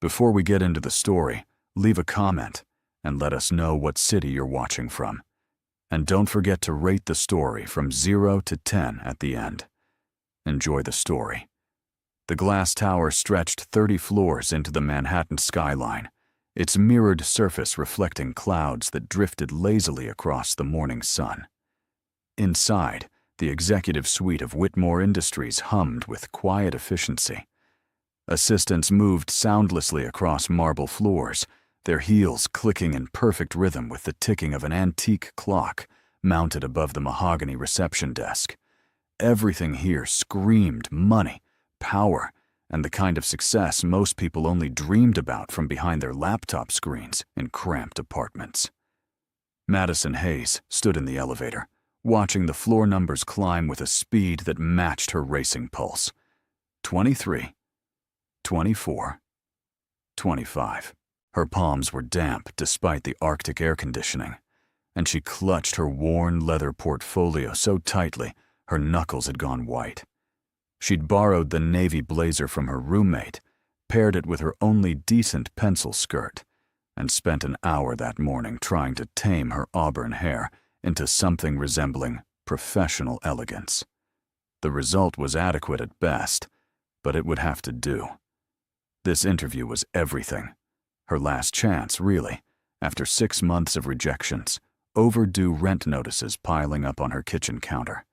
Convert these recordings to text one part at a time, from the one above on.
Before we get into the story, leave a comment and let us know what city you're watching from. And don't forget to rate the story from 0 to 10 at the end. Enjoy the story. The glass tower stretched 30 floors into the Manhattan skyline, its mirrored surface reflecting clouds that drifted lazily across the morning sun. Inside, the executive suite of Whitmore Industries hummed with quiet efficiency. Assistants moved soundlessly across marble floors, their heels clicking in perfect rhythm with the ticking of an antique clock mounted above the mahogany reception desk. Everything here screamed money, power, and the kind of success most people only dreamed about from behind their laptop screens in cramped apartments. Madison Hayes stood in the elevator, watching the floor numbers climb with a speed that matched her racing pulse. 23, 24, 25. Her palms were damp despite the Arctic air conditioning, and she clutched her worn leather portfolio so tightly her knuckles had gone white. She'd borrowed the navy blazer from her roommate, paired it with her only decent pencil skirt, and spent an hour that morning trying to tame her auburn hair into something resembling professional elegance. The result was adequate at best, but it would have to do. This interview was everything. Her last chance, really, after 6 months of rejections, overdue rent notices piling up on her kitchen counter,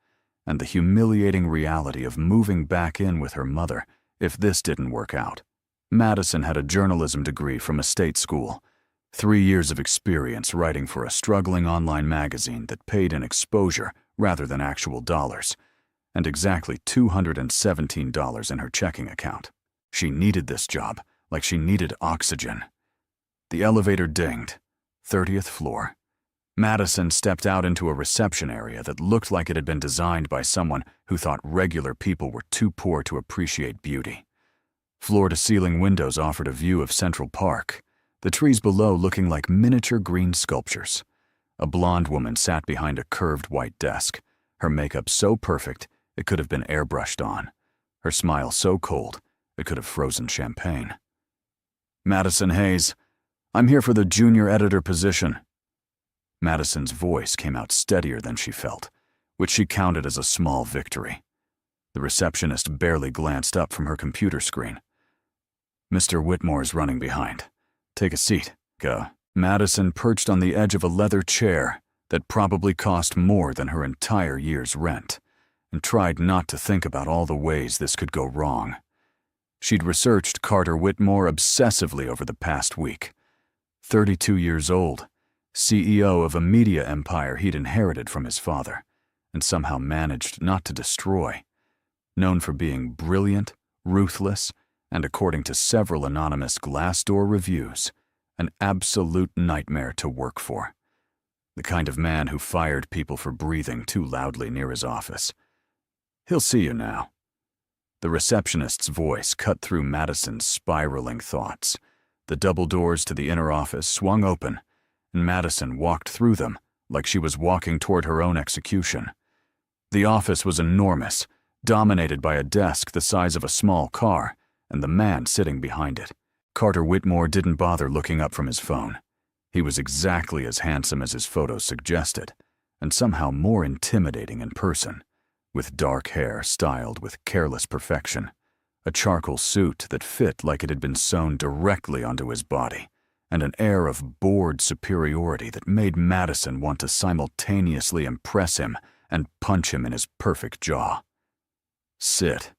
and the humiliating reality of moving back in with her mother if this didn't work out. Madison had a journalism degree from a state school, 3 years of experience writing for a struggling online magazine that paid in exposure rather than actual dollars, and exactly $217 in her checking account. She needed this job like she needed oxygen. The elevator dinged. 30th floor. Madison stepped out into a reception area that looked like it had been designed by someone who thought regular people were too poor to appreciate beauty. Floor-to-ceiling windows offered a view of Central Park, the trees below looking like miniature green sculptures. A blonde woman sat behind a curved white desk, her makeup so perfect it could have been airbrushed on, her smile so cold it could have frozen champagne. "Madison Hayes, I'm here for the junior editor position." Madison's voice came out steadier than she felt, which she counted as a small victory. The receptionist barely glanced up from her computer screen. "Mr. Whitmore's running behind. Take a seat." Madison perched on the edge of a leather chair that probably cost more than her entire year's rent, and tried not to think about all the ways this could go wrong. She'd researched Carter Whitmore obsessively over the past week. 32 years old, CEO of a media empire he'd inherited from his father, and somehow managed not to destroy. Known for being brilliant, ruthless, and according to several anonymous Glassdoor reviews, an absolute nightmare to work for. The kind of man who fired people for breathing too loudly near his office. "He'll see you now." The receptionist's voice cut through Madison's spiraling thoughts. The double doors to the inner office swung open, and Madison walked through them like she was walking toward her own execution. The office was enormous, dominated by a desk the size of a small car, and the man sitting behind it. Carter Whitmore didn't bother looking up from his phone. He was exactly as handsome as his photos suggested, and somehow more intimidating in person, with dark hair styled with careless perfection, a charcoal suit that fit like it had been sewn directly onto his body, and an air of bored superiority that made Madison want to simultaneously impress him and punch him in his perfect jaw. "Sit."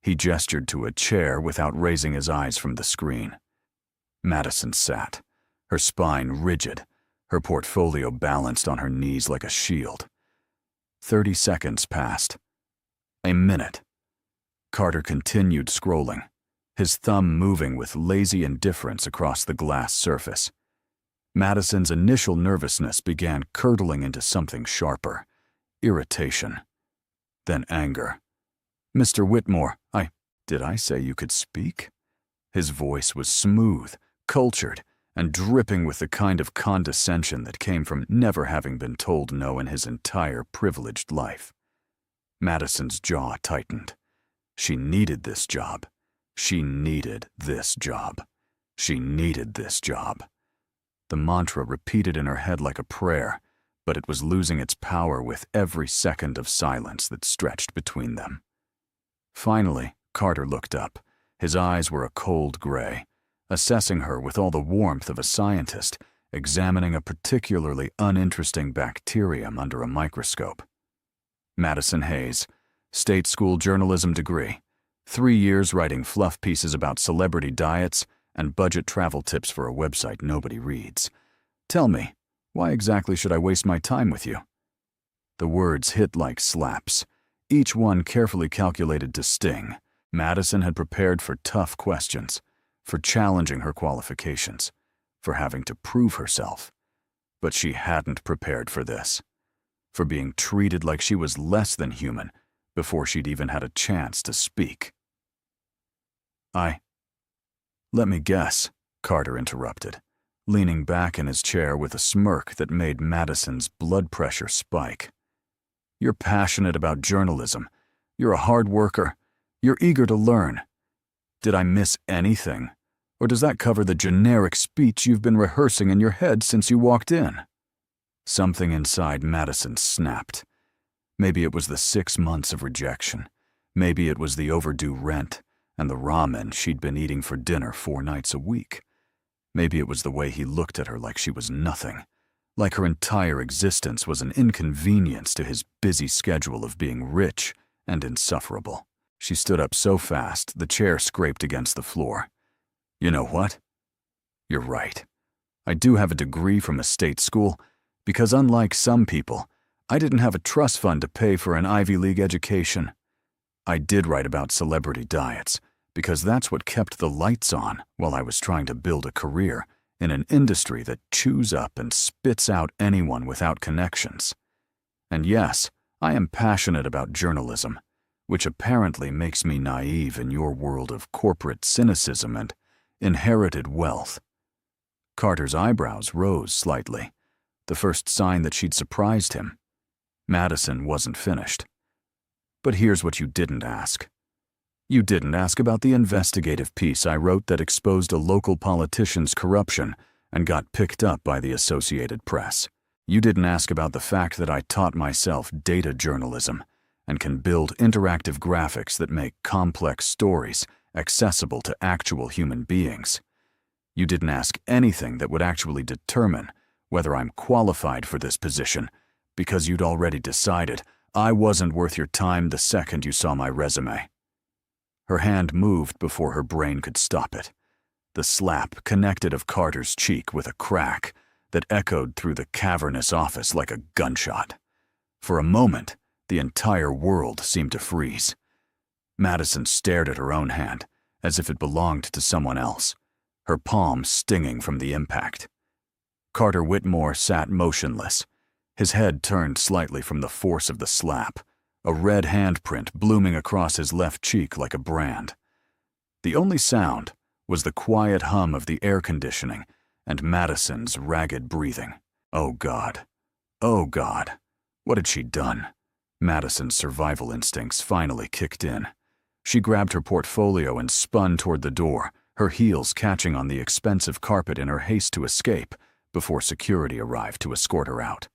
He gestured to a chair without raising his eyes from the screen. Madison sat, her spine rigid, her portfolio balanced on her knees like a shield. 30 seconds passed. A minute. Carter continued scrolling, his thumb moving with lazy indifference across the glass surface. Madison's initial nervousness began curdling into something sharper, irritation, then anger. "Mr. Whitmore, did I say you could speak?" His voice was smooth, cultured, and dripping with the kind of condescension that came from never having been told no in his entire privileged life. Madison's jaw tightened. She needed this job. She needed this job. She needed this job. The mantra repeated in her head like a prayer, but it was losing its power with every second of silence that stretched between them. Finally, Carter looked up. His eyes were a cold gray, assessing her with all the warmth of a scientist examining a particularly uninteresting bacterium under a microscope. Madison Hayes, state school journalism degree, 3 years writing fluff pieces about celebrity diets and budget travel tips for a website nobody reads. Tell me, why exactly should I waste my time with you? The words hit like slaps, each one carefully calculated to sting. Madison had prepared for tough questions, for challenging her qualifications, for having to prove herself. But she hadn't prepared for this, for being treated like she was less than human before she'd even had a chance to speak. Let me guess, Carter interrupted, leaning back in his chair with a smirk that made Madison's blood pressure spike. You're passionate about journalism. You're a hard worker. You're eager to learn. Did I miss anything? Or does that cover the generic speech you've been rehearsing in your head since you walked in? Something inside Madison snapped. Maybe it was the 6 months of rejection. Maybe it was the overdue rent and the ramen she'd been eating for dinner 4 nights a week. Maybe it was the way he looked at her like she was nothing, like her entire existence was an inconvenience to his busy schedule of being rich and insufferable. She stood up so fast the chair scraped against the floor. You know what? You're right. I do have a degree from a state school because unlike some people, I didn't have a trust fund to pay for an Ivy League education. I did write about celebrity diets because that's what kept the lights on while I was trying to build a career in an industry that chews up and spits out anyone without connections. And yes, I am passionate about journalism, which apparently makes me naive in your world of corporate cynicism and inherited wealth. Carter's eyebrows rose slightly, the first sign that she'd surprised him. Madison wasn't finished. But here's what you didn't ask. You didn't ask about the investigative piece I wrote that exposed a local politician's corruption and got picked up by the Associated Press. You didn't ask about the fact that I taught myself data journalism and can build interactive graphics that make complex stories accessible to actual human beings. You didn't ask anything that would actually determine whether I'm qualified for this position because you'd already decided I wasn't worth your time the second you saw my resume. Her hand moved before her brain could stop it. The slap connected of Carter's cheek with a crack that echoed through the cavernous office like a gunshot. For a moment, the entire world seemed to freeze. Madison stared at her own hand, as if it belonged to someone else, her palm stinging from the impact. Carter Whitmore sat motionless, his head turned slightly from the force of the slap, a red handprint blooming across his left cheek like a brand. The only sound was the quiet hum of the air conditioning and Madison's ragged breathing. Oh God. Oh God. What had she done? Madison's survival instincts finally kicked in. She grabbed her portfolio and spun toward the door, her heels catching on the expensive carpet in her haste to escape before security arrived to escort her out.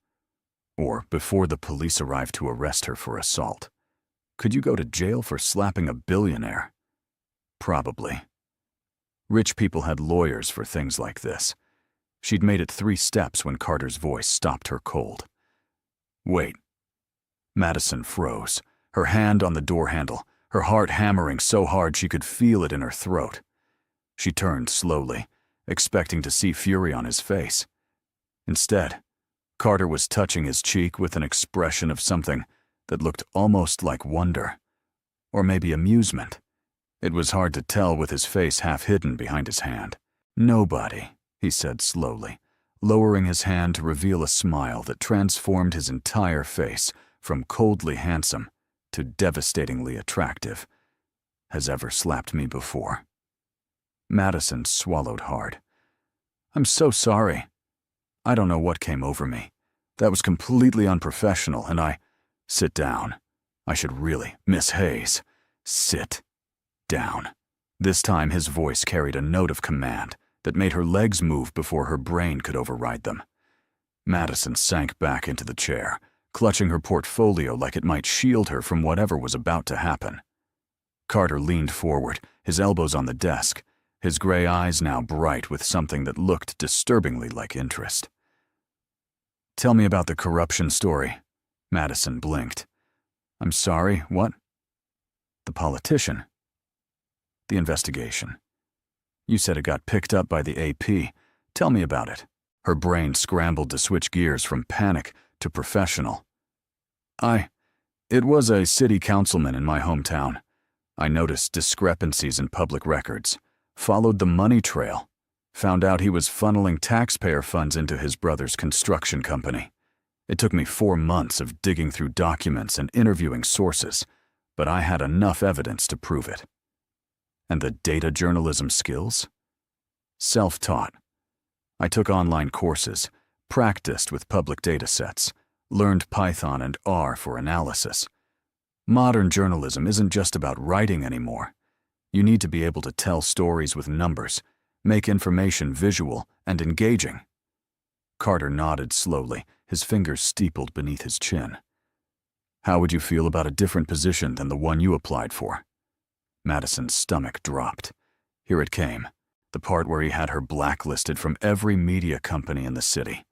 Or before the police arrived to arrest her for assault. Could you go to jail for slapping a billionaire? Probably. Rich people had lawyers for things like this. She'd made it 3 steps when Carter's voice stopped her cold. Wait. Madison froze, her hand on the door handle, her heart hammering so hard she could feel it in her throat. She turned slowly, expecting to see fury on his face. Instead, Carter was touching his cheek with an expression of something that looked almost like wonder, or maybe amusement. It was hard to tell with his face half hidden behind his hand. Nobody, he said slowly, lowering his hand to reveal a smile that transformed his entire face from coldly handsome to devastatingly attractive, has ever slapped me before. Madison swallowed hard. I'm so sorry. I don't know what came over me. That was completely unprofessional, and Sit down. I should really, Miss Hayes. Sit down. This time his voice carried a note of command that made her legs move before her brain could override them. Madison sank back into the chair, clutching her portfolio like it might shield her from whatever was about to happen. Carter leaned forward, his elbows on the desk, his gray eyes now bright with something that looked disturbingly like interest. "Tell me about the corruption story." Madison blinked. "I'm sorry, what?" "The politician." "The investigation. You said it got picked up by the AP. Tell me about it." Her brain scrambled to switch gears from panic to professional. It was a city councilman in my hometown. I noticed discrepancies in public records, followed the money trail, found out he was funneling taxpayer funds into his brother's construction company. It took me 4 months of digging through documents and interviewing sources, but I had enough evidence to prove it. And the data journalism skills? Self-taught. I took online courses, practiced with public data sets, learned Python and R for analysis. Modern journalism isn't just about writing anymore. You need to be able to tell stories with numbers, make information visual and engaging. Carter nodded slowly, his fingers steepled beneath his chin. "How would you feel about a different position than the one you applied for?" Madison's stomach dropped. Here it came, the part where he had her blacklisted from every media company in the city.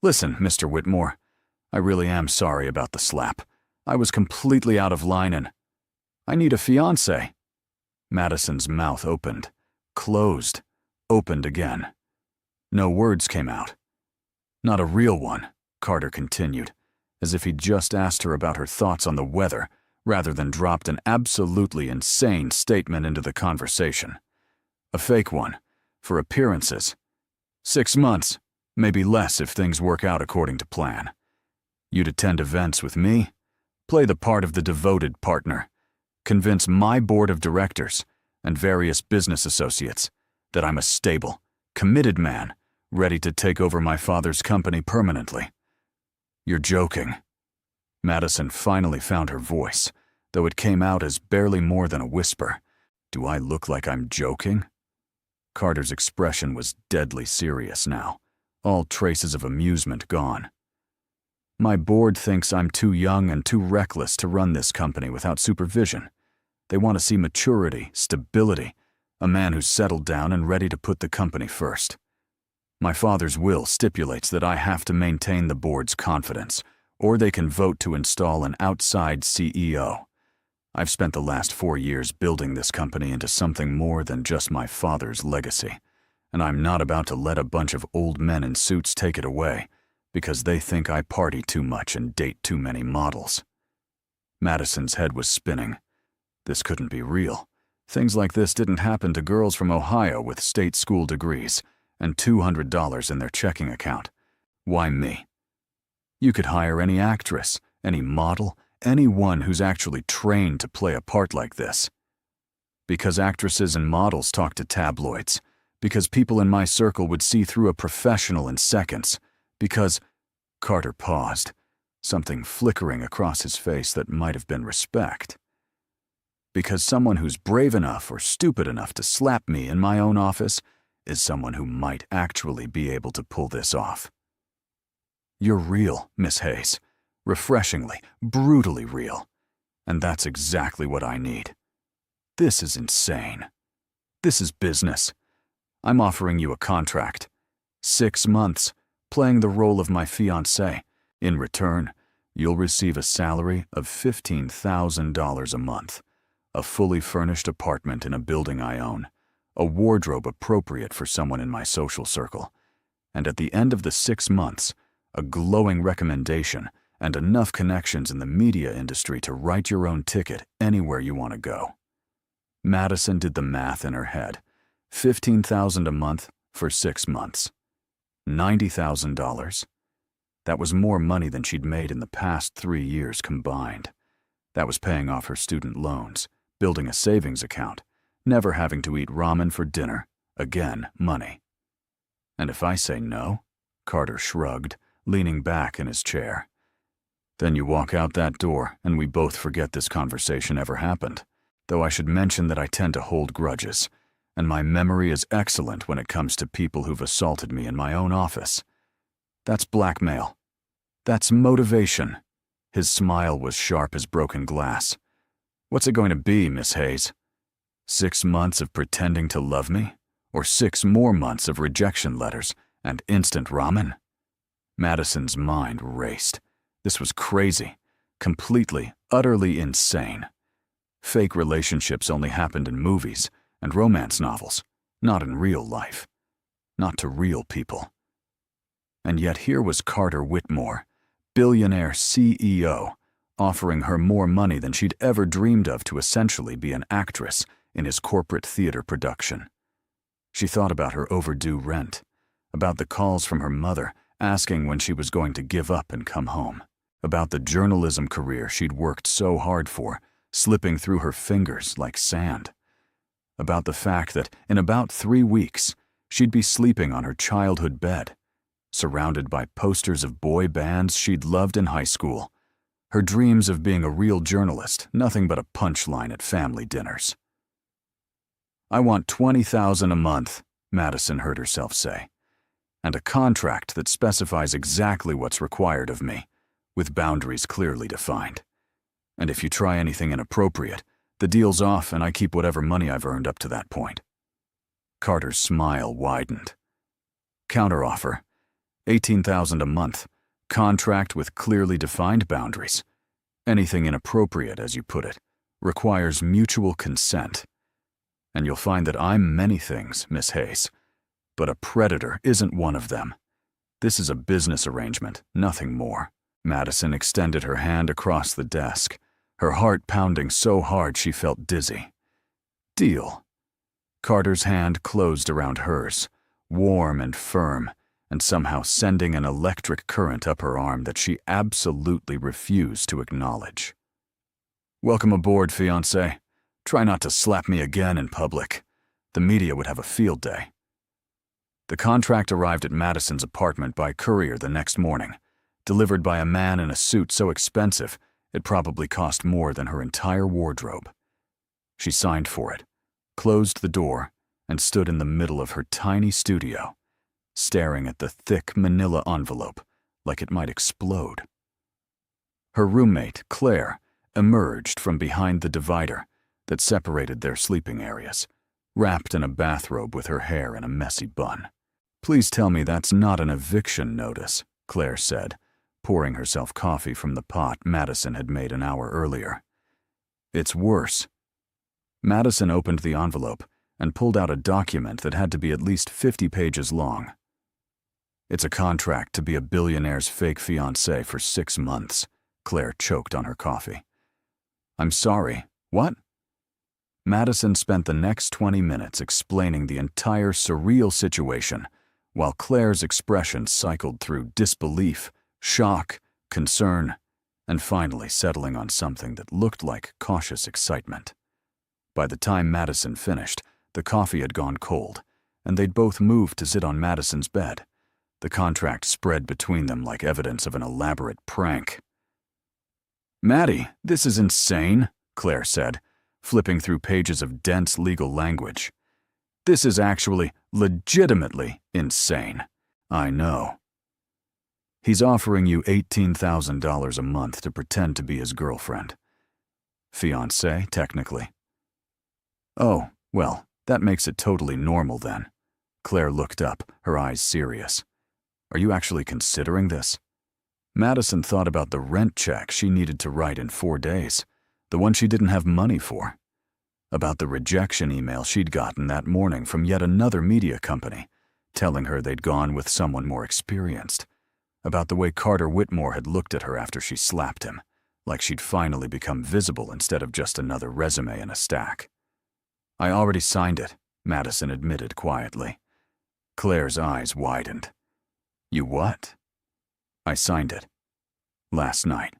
"Listen, Mr. Whitmore, I really am sorry about the slap. I was completely out of line and I need a fiancé." Madison's mouth opened, closed, opened again. No words came out. "Not a real one," Carter continued, as if he'd just asked her about her thoughts on the weather, rather than dropped an absolutely insane statement into the conversation. "A fake one, for appearances. 6 months, maybe less if things work out according to plan. You'd attend events with me, play the part of the devoted partner, convince my board of directors and various business associates that I'm a stable, committed man, ready to take over my father's company permanently." "You're joking." Madison finally found her voice, though it came out as barely more than a whisper. "Do I look like I'm joking?" Carter's expression was deadly serious now, all traces of amusement gone. "My board thinks I'm too young and too reckless to run this company without supervision. They want to see maturity, stability, a man who's settled down and ready to put the company first. My father's will stipulates that I have to maintain the board's confidence, or they can vote to install an outside CEO. I've spent the last 4 years building this company into something more than just my father's legacy, and I'm not about to let a bunch of old men in suits take it away because they think I party too much and date too many models." Madison's head was spinning. This couldn't be real. Things like this didn't happen to girls from Ohio with state school degrees and $200 in their checking account. Why me? You could hire any actress, any model, anyone who's actually trained to play a part like this. Because actresses and models talk to tabloids, because people in my circle would see through a professional in seconds, because— Carter paused, something flickering across his face that might have been respect. "Because someone who's brave enough or stupid enough to slap me in my own office is someone who might actually be able to pull this off." "You're real, Miss Hayes. Refreshingly, brutally real. And that's exactly what I need. This is insane. This is business. I'm offering you a contract. 6 months, playing the role of my fiancé. In return, you'll receive a salary of $15,000 a month, a fully furnished apartment in a building I own, a wardrobe appropriate for someone in my social circle, and at the end of the 6 months, a glowing recommendation and enough connections in the media industry to write your own ticket anywhere you want to go." Madison did the math in her head. $15,000 a month for 6 months. $90,000. That was more money than she'd made in the past 3 years combined. That was paying off her student loans, building a savings account, never having to eat ramen for dinner. Again, money. "And if I say no?" Carter shrugged, leaning back in his chair. "Then you walk out that door and we both forget this conversation ever happened. Though I should mention that I tend to hold grudges. and my memory is excellent when it comes to people who've assaulted me in my own office. That's blackmail. That's motivation." His smile was sharp as broken glass. "What's it going to be, Miss Hayes? 6 months of pretending to love me? Or 6 more months of rejection letters and instant ramen?" Madison's mind raced. This was crazy. Completely, utterly insane. Fake relationships only happened in movies and romance novels, not in real life. Not to real people. And yet here was Carter Whitmore, billionaire CEO, offering her more money than she'd ever dreamed of to essentially be an actress in his corporate theater production. She thought about her overdue rent, about the calls from her mother asking when she was going to give up and come home, about the journalism career she'd worked so hard for, slipping through her fingers like sand, about the fact that in about 3 weeks she'd be sleeping on her childhood bed, surrounded by posters of boy bands she'd loved in high school, her dreams of being a real journalist, nothing but a punchline at family dinners. "I want $20,000 a month," Madison heard herself say, "and a contract that specifies exactly what's required of me, with boundaries clearly defined. And if you try anything inappropriate, the deal's off and I keep whatever money I've earned up to that point." Carter's smile widened. "Counteroffer, $18,000 a month, contract with clearly defined boundaries. Anything inappropriate, as you put it, requires mutual consent. And you'll find that I'm many things, Miss Hayes, but a predator isn't one of them. This is a business arrangement, nothing more." Madison extended her hand across the desk, her heart pounding so hard she felt dizzy. "Deal." Carter's hand closed around hers, warm and firm, and somehow sending an electric current up her arm that she absolutely refused to acknowledge. "Welcome aboard, Fiancée. Try not to slap me again in public. The media would have a field day." The contract arrived at Madison's apartment by courier the next morning, delivered by a man in a suit so expensive it probably cost more than her entire wardrobe. She signed for it, closed the door, and stood in the middle of her tiny studio, staring at the thick manila envelope like it might explode. Her roommate, Claire, emerged from behind the divider that separated their sleeping areas, wrapped in a bathrobe with her hair in a messy bun. "Please tell me that's not an eviction notice," Claire said, pouring herself coffee from the pot Madison had made an hour earlier. "It's worse." Madison opened the envelope and pulled out a document that had to be at least 50 pages long. "It's a contract to be a billionaire's fake fiancé for 6 months, Claire choked on her coffee. "I'm sorry, what?" Madison spent the next 20 minutes explaining the entire surreal situation, while Claire's expression cycled through disbelief, shock, concern, and finally settling on something that looked like cautious excitement. By the time Madison finished, the coffee had gone cold, and they'd both moved to sit on Madison's bed. The contract spread between them like evidence of an elaborate prank. "Maddie, this is insane," Claire said, flipping through pages of dense legal language. "This is actually, legitimately insane." "I know." "He's offering you $18,000 a month to pretend to be his girlfriend. Fiancé, technically." "Oh, well, that makes it totally normal then." Claire looked up, her eyes serious. "Are you actually considering this?" Madison thought about the rent check she needed to write in 4 days, the one she didn't have money for. About the rejection email she'd gotten that morning from yet another media company, telling her they'd gone with someone more experienced. About the way Carter Whitmore had looked at her after she slapped him, like she'd finally become visible instead of just another resume in a stack. "I already signed it," Madison admitted quietly. Claire's eyes widened. "You what?" "I signed it. Last night.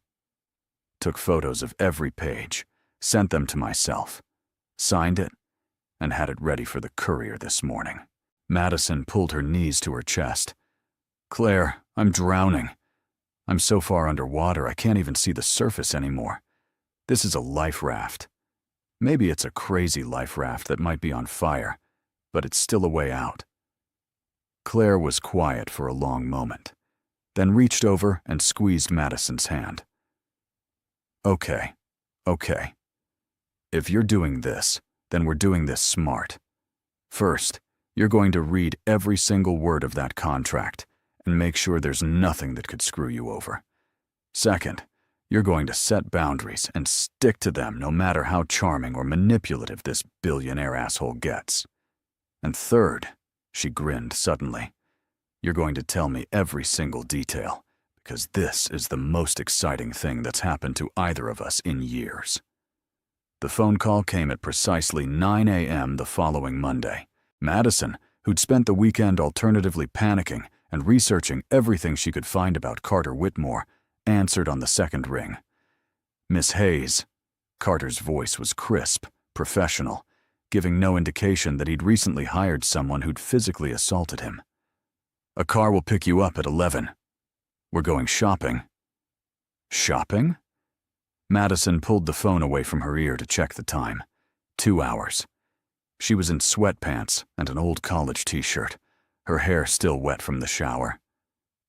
Took photos of every page, sent them to myself, signed it, and had it ready for the courier this morning." Madison pulled her knees to her chest. "Claire, I'm drowning. I'm so far underwater I can't even see the surface anymore. This is a life raft. Maybe it's a crazy life raft that might be on fire, but it's still a way out. Claire was quiet for a long moment, then reached over and squeezed Madison's hand. Okay. If you're doing this, then we're doing this smart. First, you're going to read every single word of that contract and make sure there's nothing that could screw you over. Second, you're going to set boundaries and stick to them no matter how charming or manipulative this billionaire asshole gets. And third, she grinned suddenly, you're going to tell me every single detail, because this is the most exciting thing that's happened to either of us in years. The phone call came at precisely 9 a.m. the following Monday. Madison, who'd spent the weekend alternatively panicking and researching everything she could find about Carter Whitmore, answered on the second ring. Miss Hayes. Carter's voice was crisp, professional, giving no indication that he'd recently hired someone who'd physically assaulted him. A car will pick you up at 11. We're going shopping. Shopping? Madison pulled the phone away from her ear to check the time. 2 hours. She was in sweatpants and an old college t-shirt, her hair still wet from the shower.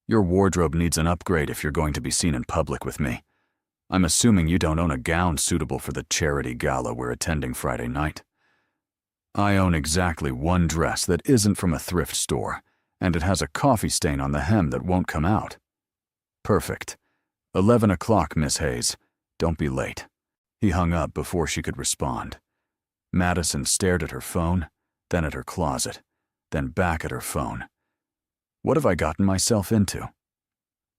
Your wardrobe needs an upgrade if you're going to be seen in public with me. I'm assuming you don't own a gown suitable for the charity gala we're attending Friday night. I own exactly one dress that isn't from a thrift store, and it has a coffee stain on the hem that won't come out. Perfect. 11 o'clock, Miss Hayes. Don't be late. He hung up before she could respond. Madison stared at her phone, then at her closet, then back at her phone. What have I gotten myself into?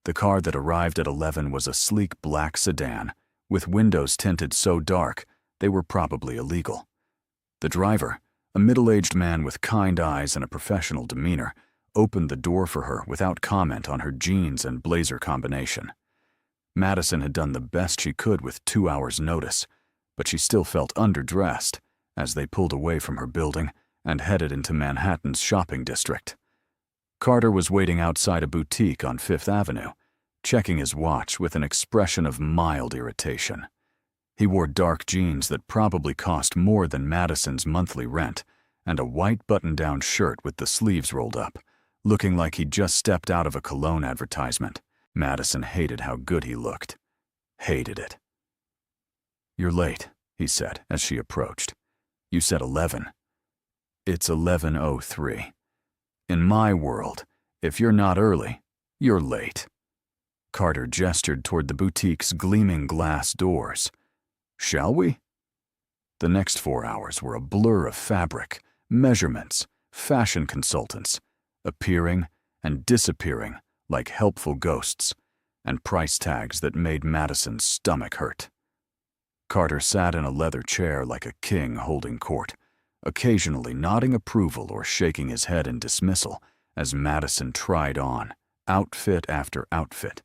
The car that arrived at 11 was a sleek black sedan, with windows tinted so dark they were probably illegal. The driver, a middle-aged man with kind eyes and a professional demeanor, opened the door for her without comment on her jeans and blazer combination. Madison had done the best she could with 2 hours' notice, but she still felt underdressed as they pulled away from her building and headed into Manhattan's shopping district. Carter was waiting outside a boutique on Fifth Avenue, checking his watch with an expression of mild irritation. He wore dark jeans that probably cost more than Madison's monthly rent and a white button-down shirt with the sleeves rolled up, looking like he'd just stepped out of a cologne advertisement. Madison hated how good he looked. Hated it. You're late, he said as she approached. You said 11. It's 11:03. In my world, if you're not early, you're late. Carter gestured toward the boutique's gleaming glass doors. Shall we? The next 4 hours were a blur of fabric, measurements, fashion consultants, appearing and disappearing like helpful ghosts, and price tags that made Madison's stomach hurt. Carter sat in a leather chair like a king holding court, occasionally nodding approval or shaking his head in dismissal as Madison tried on outfit after outfit.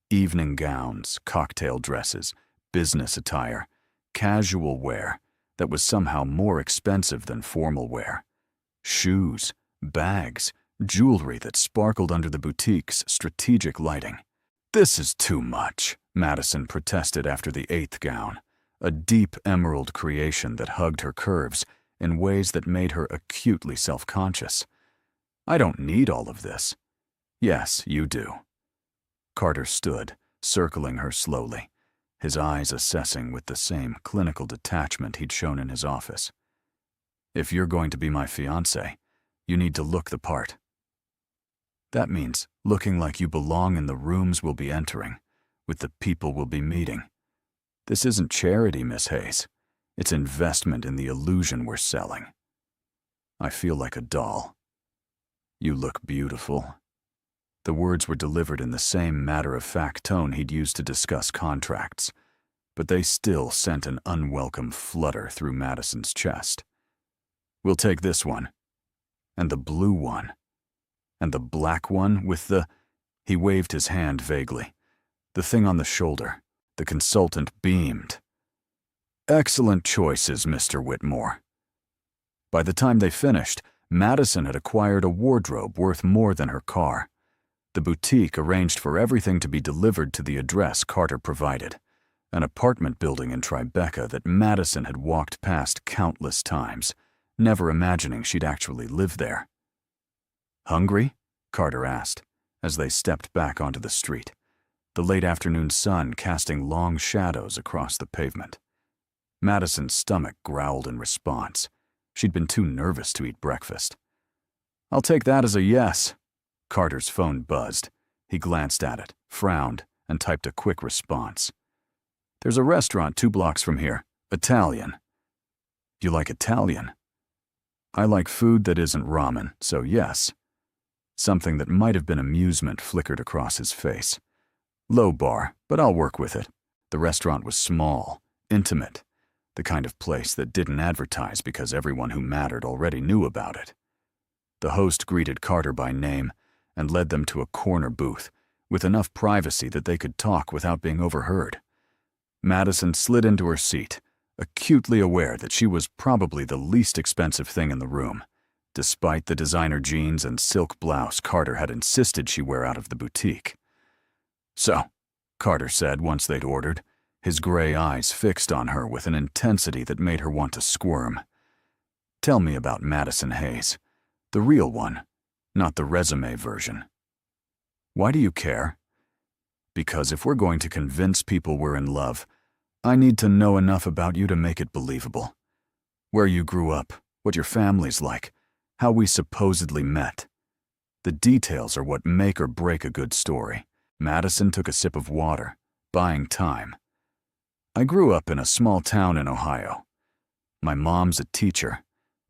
Evening gowns, cocktail dresses, business attire, casual wear that was somehow more expensive than formal wear. Shoes, bags, jewelry that sparkled under the boutique's strategic lighting. This is too much, Madison protested after the 8th gown, a deep emerald creation that hugged her curves in ways that made her acutely self-conscious. I don't need all of this. Yes, you do. Carter stood, circling her slowly, his eyes assessing with the same clinical detachment he'd shown in his office. If you're going to be my fiancé, you need to look the part. That means looking like you belong in the rooms we'll be entering, with the people we'll be meeting. This isn't charity, Miss Hayes. It's investment in the illusion we're selling. I feel like a doll. You look beautiful. The words were delivered in the same matter-of-fact tone he'd used to discuss contracts, but they still sent an unwelcome flutter through Madison's chest. We'll take this one, and the blue one, and the black one with the... He waved his hand vaguely. The thing on the shoulder. The consultant beamed. Excellent choices, Mr. Whitmore. By the time they finished, Madison had acquired a wardrobe worth more than her car. The boutique arranged for everything to be delivered to the address Carter provided, an apartment building in Tribeca that Madison had walked past countless times, never imagining she'd actually live there. "Hungry?" Carter asked, as they stepped back onto the street, the late afternoon sun casting long shadows across the pavement. Madison's stomach growled in response. She'd been too nervous to eat breakfast. "I'll take that as a yes." Carter's phone buzzed. He glanced at it, frowned, and typed a quick response. "There's a restaurant 2 blocks from here. Italian." "You like Italian?" "I like food that isn't ramen, so yes." Something that might have been amusement flickered across his face. "Low bar, but I'll work with it." The restaurant was small, intimate, the kind of place that didn't advertise because everyone who mattered already knew about it. The host greeted Carter by name and led them to a corner booth with enough privacy that they could talk without being overheard. Madison slid into her seat, acutely aware that she was probably the least expensive thing in the room, despite the designer jeans and silk blouse Carter had insisted she wear out of the boutique. "So," Carter said once they'd ordered, his gray eyes fixed on her with an intensity that made her want to squirm. "Tell me about Madison Hayes, the real one, not the resume version." "Why do you care?" "Because if we're going to convince people we're in love, I need to know enough about you to make it believable. Where you grew up, what your family's like, how we supposedly met. The details are what make or break a good story." Madison took a sip of water, buying time. "I grew up in a small town in Ohio. My mom's a teacher.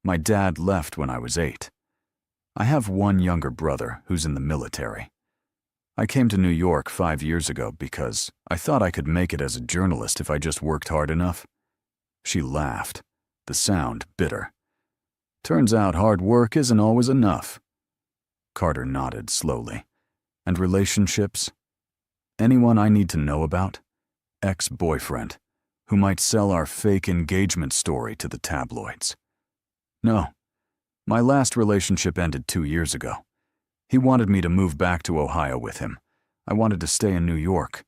My dad left when I was 8. I have one younger brother who's in the military. I came to New York 5 years ago because I thought I could make it as a journalist if I just worked hard enough." She laughed, the sound bitter. "Turns out hard work isn't always enough." Carter nodded slowly. "And relationships? Anyone I need to know about? Ex-boyfriend, who might sell our fake engagement story to the tabloids?" "No. My last relationship ended 2 years ago. He wanted me to move back to Ohio with him. I wanted to stay in New York.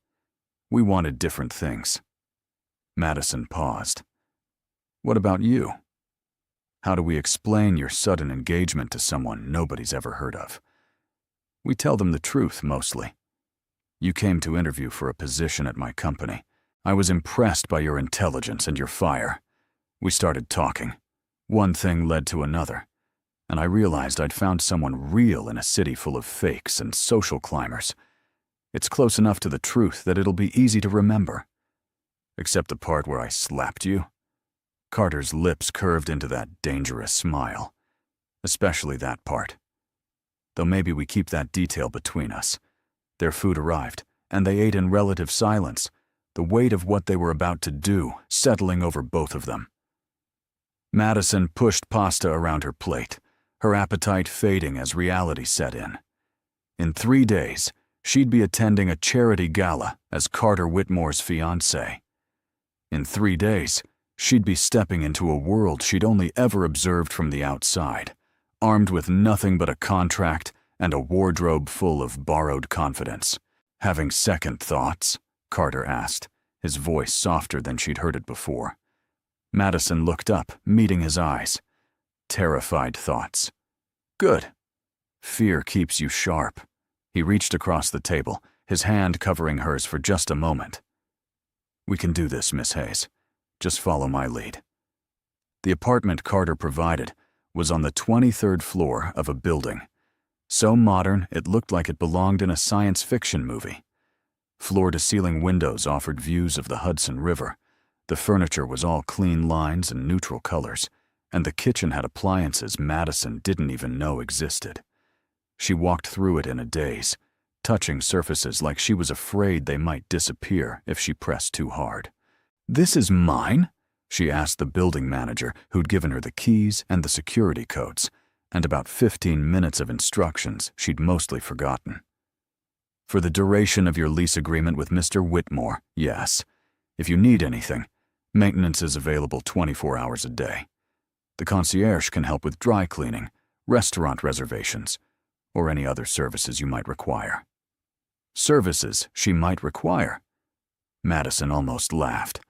We wanted different things." Madison paused. "What about you? How do we explain your sudden engagement to someone nobody's ever heard of?" "We tell them the truth, mostly. You came to interview for a position at my company. I was impressed by your intelligence and your fire. We started talking. One thing led to another, and I realized I'd found someone real in a city full of fakes and social climbers. It's close enough to the truth that it'll be easy to remember. Except the part where I slapped you." Carter's lips curved into that dangerous smile. "Especially that part. Though maybe we keep that detail between us." Their food arrived, and they ate in relative silence, the weight of what they were about to do settling over both of them. Madison pushed pasta around her plate, her appetite fading as reality set in. In 3 days, she'd be attending a charity gala as Carter Whitmore's fiancée. In 3 days, she'd be stepping into a world she'd only ever observed from the outside, armed with nothing but a contract and a wardrobe full of borrowed confidence. "Having second thoughts?" Carter asked, his voice softer than she'd heard it before. Madison looked up, meeting his eyes. "Terrified thoughts." "Good. Fear keeps you sharp." He reached across the table, his hand covering hers for just a moment. "We can do this, Miss Hayes. Just follow my lead." The apartment Carter provided was on the 23rd floor of a building, so modern it looked like it belonged in a science fiction movie. Floor-to-ceiling windows offered views of the Hudson River. The furniture was all clean lines and neutral colors, and the kitchen had appliances Madison didn't even know existed. She walked through it in a daze, touching surfaces like she was afraid they might disappear if she pressed too hard. "This is mine?" she asked the building manager who'd given her the keys and the security codes, and about 15 minutes of instructions she'd mostly forgotten. "For the duration of your lease agreement with Mr. Whitmore, yes. If you need anything, maintenance is available 24 hours a day. The concierge can help with dry cleaning, restaurant reservations, or any other services you might require." Services she might require? Madison almost laughed.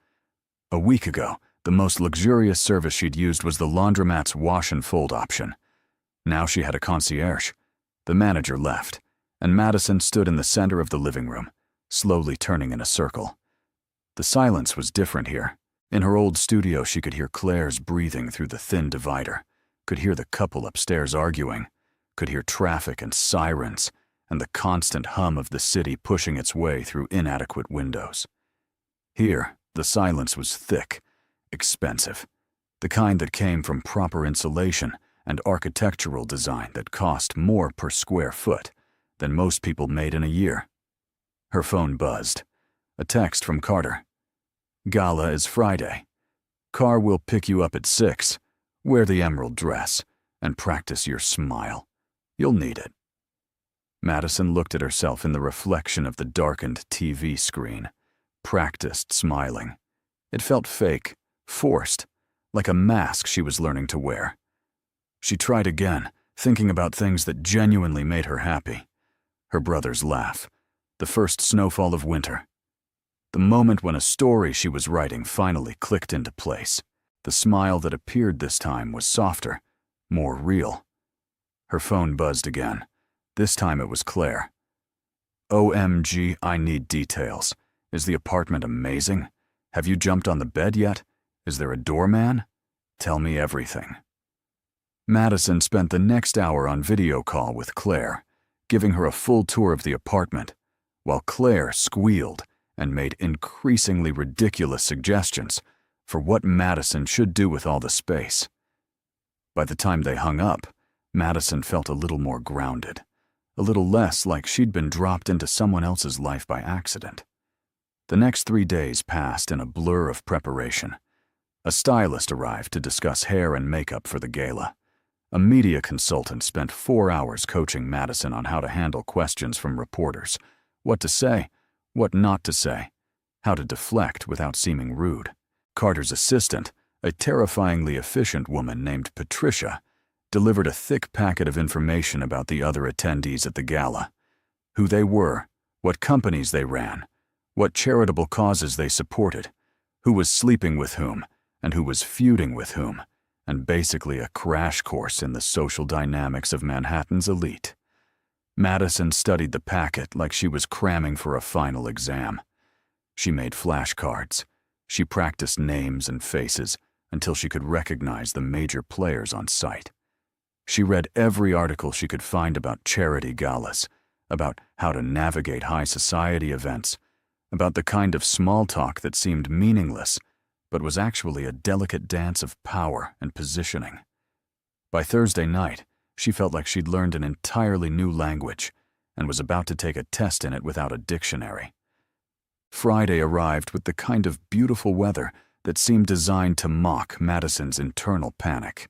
A week ago, The most luxurious service she'd used was the laundromat's wash and fold option. Now she had a concierge. The manager left, and Madison stood in the center of the living room, slowly turning in a circle. The silence was different here. In her old studio, she could hear Claire's breathing through the thin divider, could hear the couple upstairs arguing, could hear traffic and sirens, and the constant hum of the city pushing its way through inadequate windows. Here, the silence was thick, expensive, the kind that came from proper insulation and architectural design that cost more per square foot than most people made in a year. Her phone buzzed. A text from Carter. "Gala is Friday. Car will pick you up at 6. Wear the emerald dress and practice your smile. You'll need it." Madison looked at herself in the reflection of the darkened TV screen, practiced smiling. It felt fake, forced, like a mask she was learning to wear. She tried again, thinking about things that genuinely made her happy. Her brother's laugh, the first snowfall of winter. The moment when a story she was writing finally clicked into place. The smile that appeared this time was softer, more real. Her phone buzzed again. This time it was Claire. "OMG, I need details. Is the apartment amazing? Have you jumped on the bed yet? Is there a doorman? Tell me everything." Madison spent the next hour on video call with Claire, giving her a full tour of the apartment, while Claire squealed and made increasingly ridiculous suggestions for what Madison should do with all the space. By the time they hung up, Madison felt a little more grounded, a little less like she'd been dropped into someone else's life by accident. The next 3 days passed in a blur of preparation. A stylist arrived to discuss hair and makeup for the gala. A media consultant spent 4 hours coaching Madison on how to handle questions from reporters, what to say, what not to say, how to deflect without seeming rude. Carter's assistant, a terrifyingly efficient woman named Patricia, delivered a thick packet of information about the other attendees at the gala, who they were, what companies they ran, what charitable causes they supported, who was sleeping with whom, and who was feuding with whom, and basically a crash course in the social dynamics of Manhattan's elite. Madison studied the packet like she was cramming for a final exam. She made flashcards. She practiced names and faces until she could recognize the major players on site. She read every article she could find about charity galas, about how to navigate high society events, about the kind of small talk that seemed meaningless, but was actually a delicate dance of power and positioning. By Thursday night, she felt like she'd learned an entirely new language and was about to take a test in it without a dictionary. Friday arrived with the kind of beautiful weather that seemed designed to mock Madison's internal panic.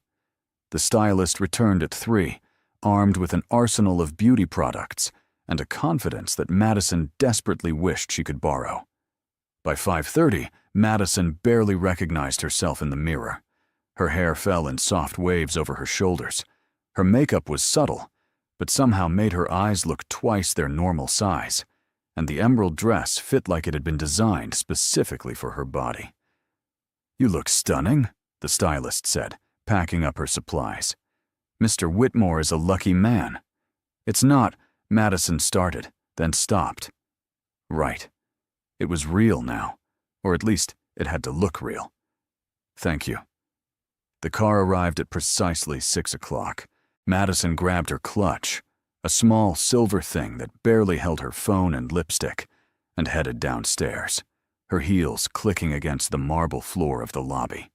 The stylist returned at 3, armed with an arsenal of beauty products and a confidence that Madison desperately wished she could borrow. By 5:30, Madison barely recognized herself in the mirror. Her hair fell in soft waves over her shoulders. Her makeup was subtle, but somehow made her eyes look twice their normal size, and the emerald dress fit like it had been designed specifically for her body. "You look stunning," the stylist said, packing up her supplies. "Mr. Whitmore is a lucky man." "It's not," Madison started, then stopped. Right. It was real now, or at least it had to look real. "Thank you." The car arrived at precisely 6 o'clock. Madison grabbed her clutch, a small silver thing that barely held her phone and lipstick, and headed downstairs, her heels clicking against the marble floor of the lobby.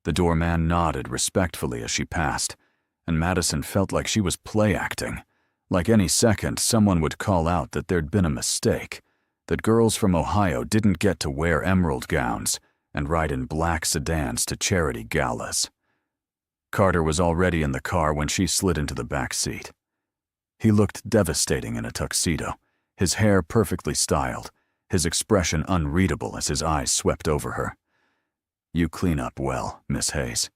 The doorman nodded respectfully as she passed, and Madison felt like she was play-acting. Like any second, someone would call out that there'd been a mistake, that girls from Ohio didn't get to wear emerald gowns and ride in black sedans to charity galas. Carter was already in the car when she slid into the back seat. He looked devastating in a tuxedo, his hair perfectly styled, his expression unreadable as his eyes swept over her. "You clean up well, Miss Hayes.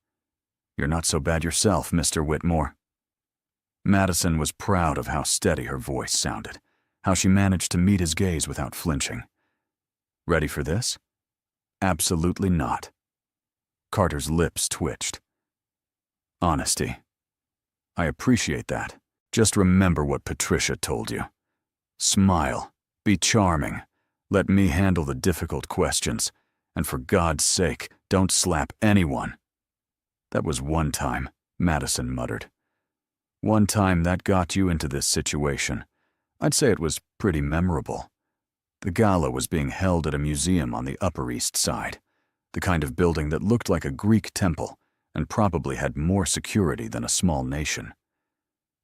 You're not so bad yourself, Mr. Whitmore." Madison was proud of how steady her voice sounded, how she managed to meet his gaze without flinching. "Ready for this?" "Absolutely not." Carter's lips twitched. Honesty. I appreciate that. Just remember what Patricia told you. Smile. Be charming. Let me handle the difficult questions. And for God's sake, don't slap anyone. That was one time, Madison muttered. One time that got you into this situation. I'd say it was pretty memorable. The gala was being held at a museum on the Upper East Side, the kind of building that looked like a Greek temple and probably had more security than a small nation.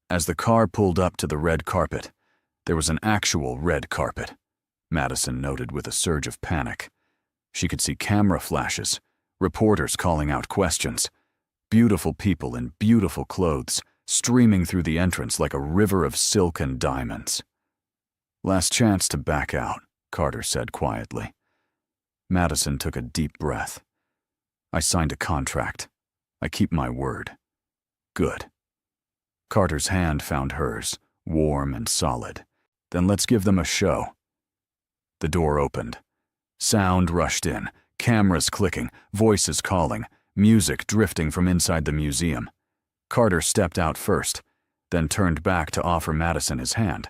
As the car pulled up to the red carpet, there was an actual red carpet, Madison noted with a surge of panic. She could see camera flashes, reporters calling out questions, beautiful people in beautiful clothes streaming through the entrance like a river of silk and diamonds. Last chance to back out, Carter said quietly. Madison took a deep breath. I signed a contract. I keep my word. Good. Carter's hand found hers, warm and solid. Then let's give them a show. The door opened. Sound rushed in, cameras clicking, voices calling, music drifting from inside the museum. Carter stepped out first, then turned back to offer Madison his hand.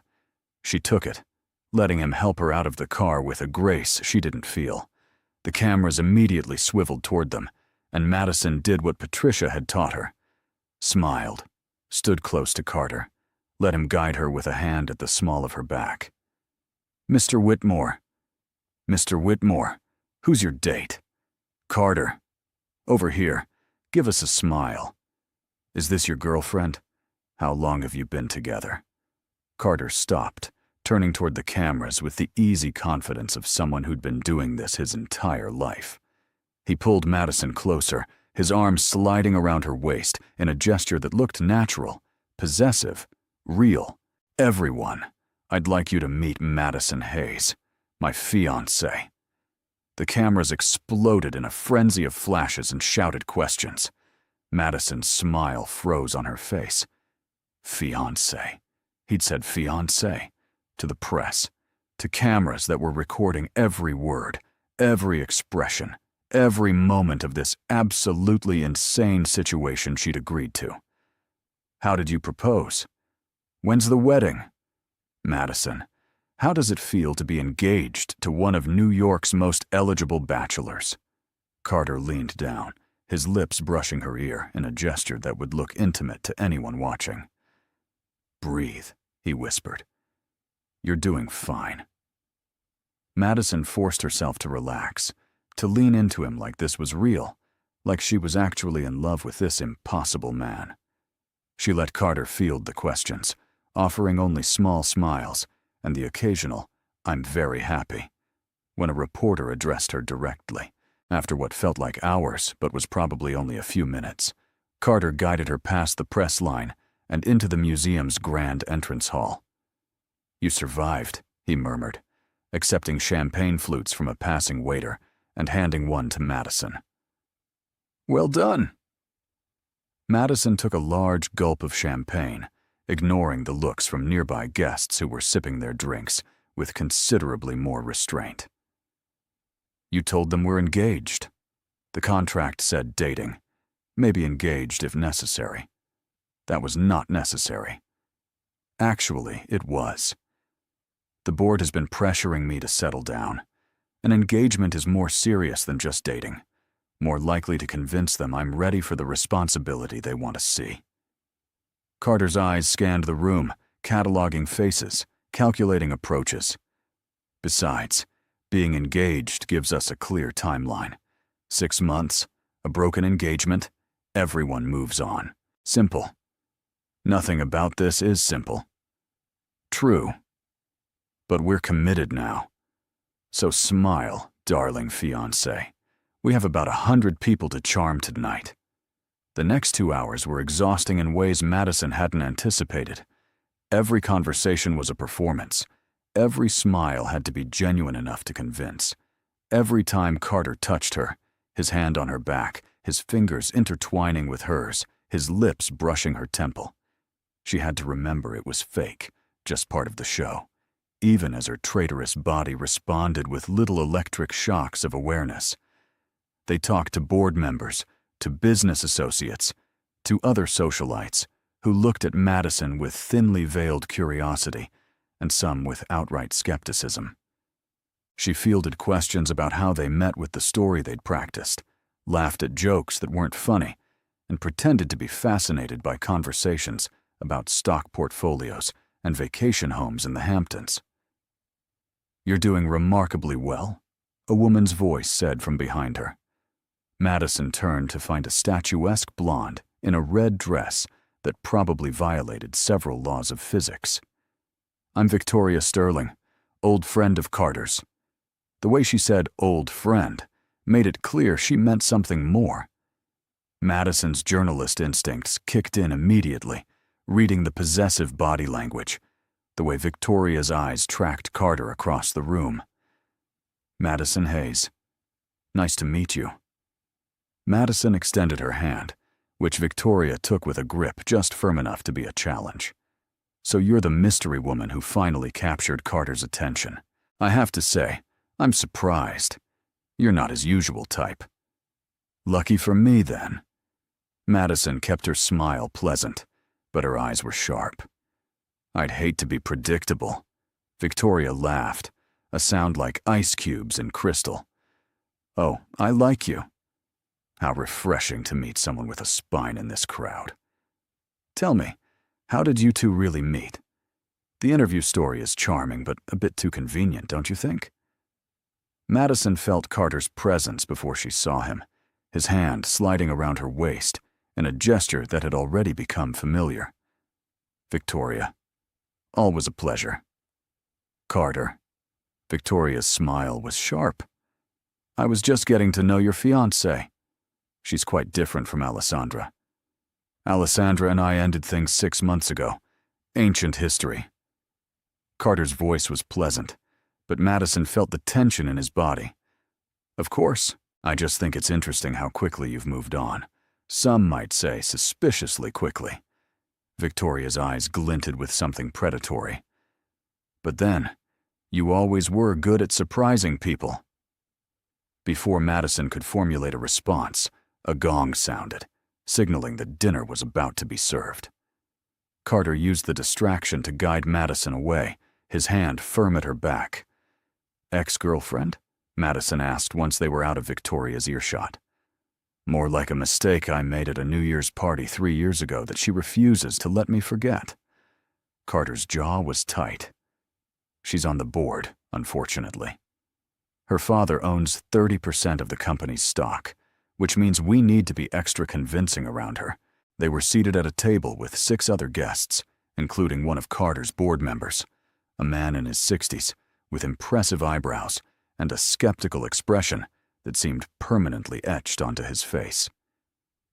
She took it, letting him help her out of the car with a grace she didn't feel. The cameras immediately swiveled toward them, and Madison did what Patricia had taught her. Smiled, stood close to Carter, let him guide her with a hand at the small of her back. Mr. Whitmore. Mr. Whitmore, who's your date? Carter. Over here. Give us a smile. Is this your girlfriend? How long have you been together? Carter stopped, turning toward the cameras with the easy confidence of someone who'd been doing this his entire life. He pulled Madison closer, his arms sliding around her waist in a gesture that looked natural, possessive, real. Everyone, I'd like you to meet Madison Hayes, my fiancée. The cameras exploded in a frenzy of flashes and shouted questions. Madison's smile froze on her face. Fiancé. He'd said fiancé. To the press. To cameras that were recording every word, every expression, every moment of this absolutely insane situation she'd agreed to. How did you propose? When's the wedding? Madison, how does it feel to be engaged to one of New York's most eligible bachelors? Carter leaned down, his lips brushing her ear in a gesture that would look intimate to anyone watching. Breathe, he whispered. You're doing fine. Madison forced herself to relax, to lean into him like this was real, like she was actually in love with this impossible man. She let Carter field the questions, offering only small smiles and the occasional, I'm very happy, when a reporter addressed her directly. After what felt like hours, but was probably only a few minutes, Carter guided her past the press line and into the museum's grand entrance hall. You survived, he murmured, accepting champagne flutes from a passing waiter and handing one to Madison. Well done. Madison took a large gulp of champagne, ignoring the looks from nearby guests who were sipping their drinks with considerably more restraint. You told them we're engaged. The contract said dating, maybe engaged if necessary. That was not necessary. Actually, it was. The board has been pressuring me to settle down. An engagement is more serious than just dating, more likely to convince them I'm ready for the responsibility they want to see. Carter's eyes scanned the room, cataloging faces, calculating approaches. Besides, being engaged gives us a clear timeline. 6 months, a broken engagement, everyone moves on. Simple. Nothing about this is simple. True. But we're committed now. So smile, darling fiancé. We have about 100 people to charm tonight. The next 2 hours were exhausting in ways Madison hadn't anticipated. Every conversation was a performance. Every smile had to be genuine enough to convince. Every time Carter touched her, his hand on her back, his fingers intertwining with hers, his lips brushing her temple. She had to remember it was fake, just part of the show, even as her traitorous body responded with little electric shocks of awareness. They talked to board members, to business associates, to other socialites who looked at Madison with thinly veiled curiosity and some with outright skepticism. She fielded questions about how they met with the story they'd practiced, laughed at jokes that weren't funny, and pretended to be fascinated by conversations about stock portfolios and vacation homes in the Hamptons. "You're doing remarkably well," a woman's voice said from behind her. Madison turned to find a statuesque blonde in a red dress that probably violated several laws of physics. "I'm Victoria Sterling, old friend of Carter's." The way she said "old friend" made it clear she meant something more. Madison's journalist instincts kicked in immediately, reading the possessive body language, the way Victoria's eyes tracked Carter across the room. "Madison Hayes. Nice to meet you." Madison extended her hand, which Victoria took with a grip just firm enough to be a challenge. "So you're the mystery woman who finally captured Carter's attention. I have to say, I'm surprised. You're not his usual type." "Lucky for me, then." Madison kept her smile pleasant, but her eyes were sharp. "I'd hate to be predictable." Victoria laughed, a sound like ice cubes in crystal. "Oh, I like you." How refreshing to meet someone with a spine in this crowd. "Tell me, how did you two really meet? The interview story is charming, but a bit too convenient, don't you think?" Madison felt Carter's presence before she saw him, his hand sliding around her waist in a gesture that had already become familiar. "Victoria, always a pleasure." "Carter." Victoria's smile was sharp. "I was just getting to know your fiancée. She's quite different from Alessandra. Alessandra and I ended things 6 months ago. Ancient history." Carter's voice was pleasant, but Madison felt the tension in his body. "Of course, I just think it's interesting how quickly you've moved on. Some might say suspiciously quickly." Victoria's eyes glinted with something predatory. "But then, you always were good at surprising people." Before Madison could formulate a response, a gong sounded, signaling that dinner was about to be served. Carter used the distraction to guide Madison away, his hand firm at her back. "Ex-girlfriend?" Madison asked once they were out of Victoria's earshot. "More like a mistake I made at a New Year's party 3 years ago that she refuses to let me forget." Carter's jaw was tight. "She's on the board, unfortunately. Her father owns 30% of the company's stock, which means we need to be extra convincing around her." They were seated at a table with 6 other guests, including one of Carter's board members, a man in his 60s, with impressive eyebrows and a skeptical expression that seemed permanently etched onto his face.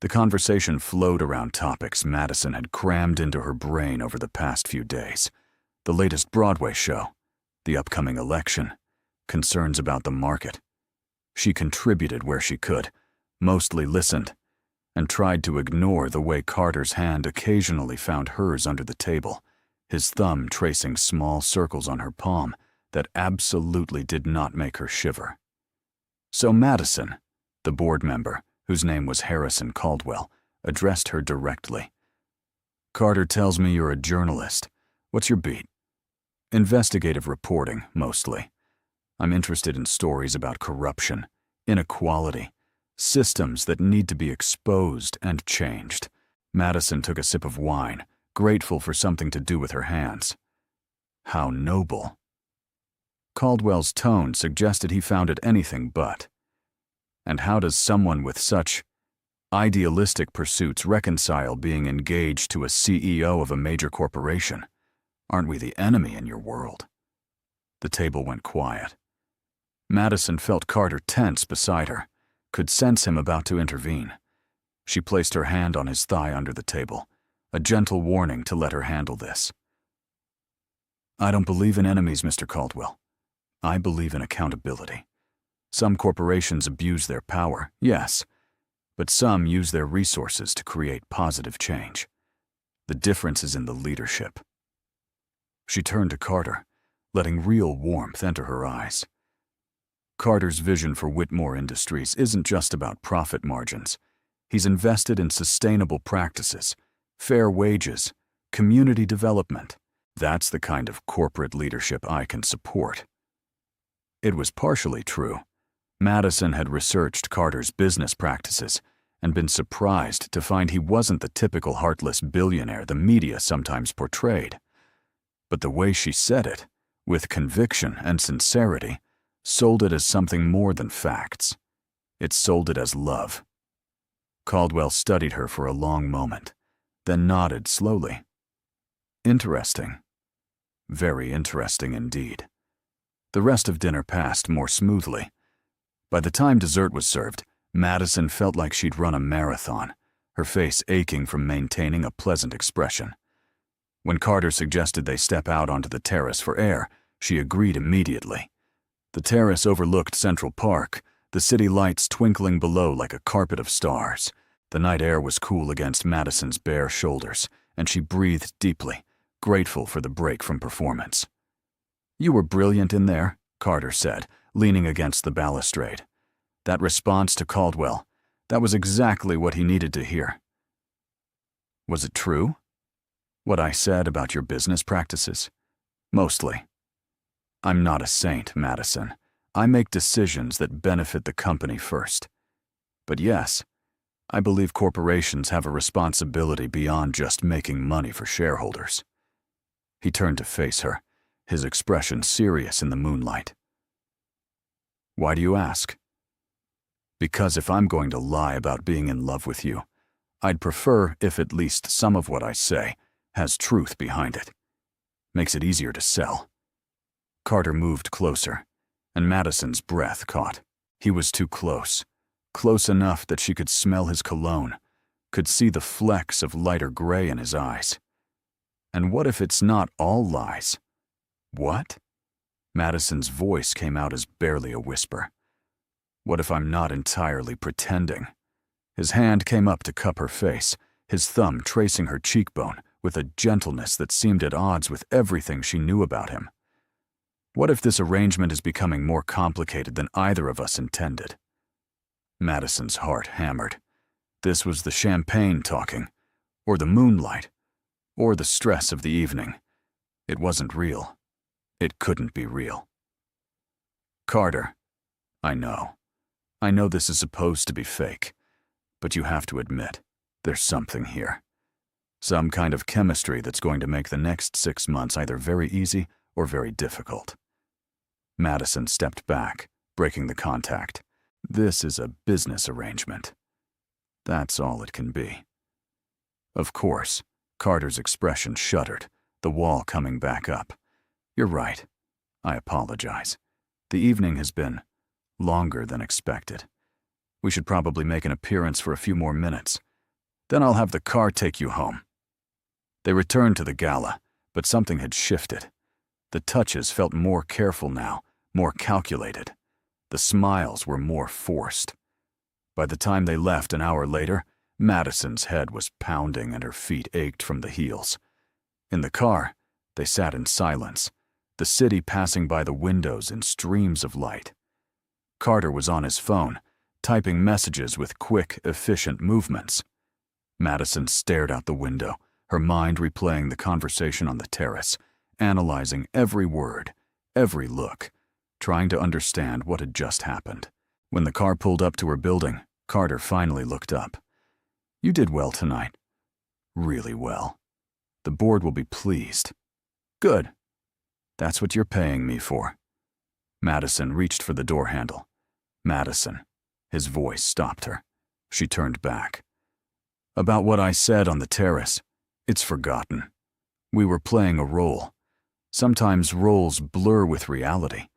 The conversation flowed around topics Madison had crammed into her brain over the past few days: the latest Broadway show, the upcoming election, concerns about the market. She contributed where she could, mostly listened, and tried to ignore the way Carter's hand occasionally found hers under the table, his thumb tracing small circles on her palm that absolutely did not make her shiver. "So Madison," the board member, whose name was Harrison Caldwell, addressed her directly. "Carter tells me you're a journalist. What's your beat?" "Investigative reporting, mostly. I'm interested in stories about corruption, inequality, systems that need to be exposed and changed." Madison took a sip of wine, grateful for something to do with her hands. "How noble." Caldwell's tone suggested he found it anything but. "And how does someone with such idealistic pursuits reconcile being engaged to a CEO of a major corporation? Aren't we the enemy in your world?" The table went quiet. Madison felt Carter tense beside her, could sense him about to intervene. She placed her hand on his thigh under the table, a gentle warning to let her handle this. "I don't believe in enemies, Mr. Caldwell. I believe in accountability. Some corporations abuse their power, yes, but some use their resources to create positive change. The difference is in the leadership." She turned to Carter, letting real warmth enter her eyes. Carter's vision for Whitmore Industries isn't just about profit margins. He's invested in sustainable practices, fair wages, community development. That's the kind of corporate leadership I can support. It was partially true. Madison had researched Carter's business practices and been surprised to find he wasn't the typical heartless billionaire the media sometimes portrayed. But the way she said it, with conviction and sincerity, sold it as something more than facts. It sold it as love. Caldwell studied her for a long moment, then nodded slowly. Interesting. Very interesting indeed. The rest of dinner passed more smoothly. By the time dessert was served, Madison felt like she'd run a marathon, her face aching from maintaining a pleasant expression. When Carter suggested they step out onto the terrace for air, she agreed immediately. The terrace overlooked Central Park, the city lights twinkling below like a carpet of stars. The night air was cool against Madison's bare shoulders, and she breathed deeply, grateful for the break from performance. "You were brilliant in there," Carter said, leaning against the balustrade. That response to Caldwell, that was exactly what he needed to hear. "Was it true? What I said about your business practices?" "Mostly. I'm not a saint, Madison. I make decisions that benefit the company first. But yes, I believe corporations have a responsibility beyond just making money for shareholders." He turned to face her, his expression serious in the moonlight. "Why do you ask?" "Because if I'm going to lie about being in love with you, I'd prefer if at least some of what I say has truth behind it. Makes it easier to sell." Carter moved closer, and Madison's breath caught. He was too close, close enough that she could smell his cologne, could see the flecks of lighter gray in his eyes. And what if it's not all lies? "What?" Madison's voice came out as barely a whisper. "What if I'm not entirely pretending?" His hand came up to cup her face, his thumb tracing her cheekbone with a gentleness that seemed at odds with everything she knew about him. "What if this arrangement is becoming more complicated than either of us intended?" Madison's heart hammered. This was the champagne talking, or the moonlight, or the stress of the evening. It wasn't real. It couldn't be real. "Carter, I know this is supposed to be fake, but you have to admit, there's something here. Some kind of chemistry that's going to make the next 6 months either very easy or very difficult." Madison stepped back, breaking the contact. "This is a business arrangement. That's all it can be." "Of course." Carter's expression shuddered, the wall coming back up. "You're right. I apologize. The evening has been longer than expected. We should probably make an appearance for a few more minutes. Then I'll have the car take you home." They returned to the gala, but something had shifted. The touches felt more careful now, more calculated. The smiles were more forced. By the time they left an hour later, Madison's head was pounding and her feet ached from the heels. In the car, they sat in silence, the city passing by the windows in streams of light. Carter was on his phone, typing messages with quick, efficient movements. Madison stared out the window, her mind replaying the conversation on the terrace, analyzing every word, every look, trying to understand what had just happened. When the car pulled up to her building, Carter finally looked up. "You did well tonight. Really well. The board will be pleased." "Good. That's what you're paying me for." Madison reached for the door handle. "Madison." His voice stopped her. She turned back. "About what I said on the terrace, it's forgotten. We were playing a role. Sometimes roles blur with reality.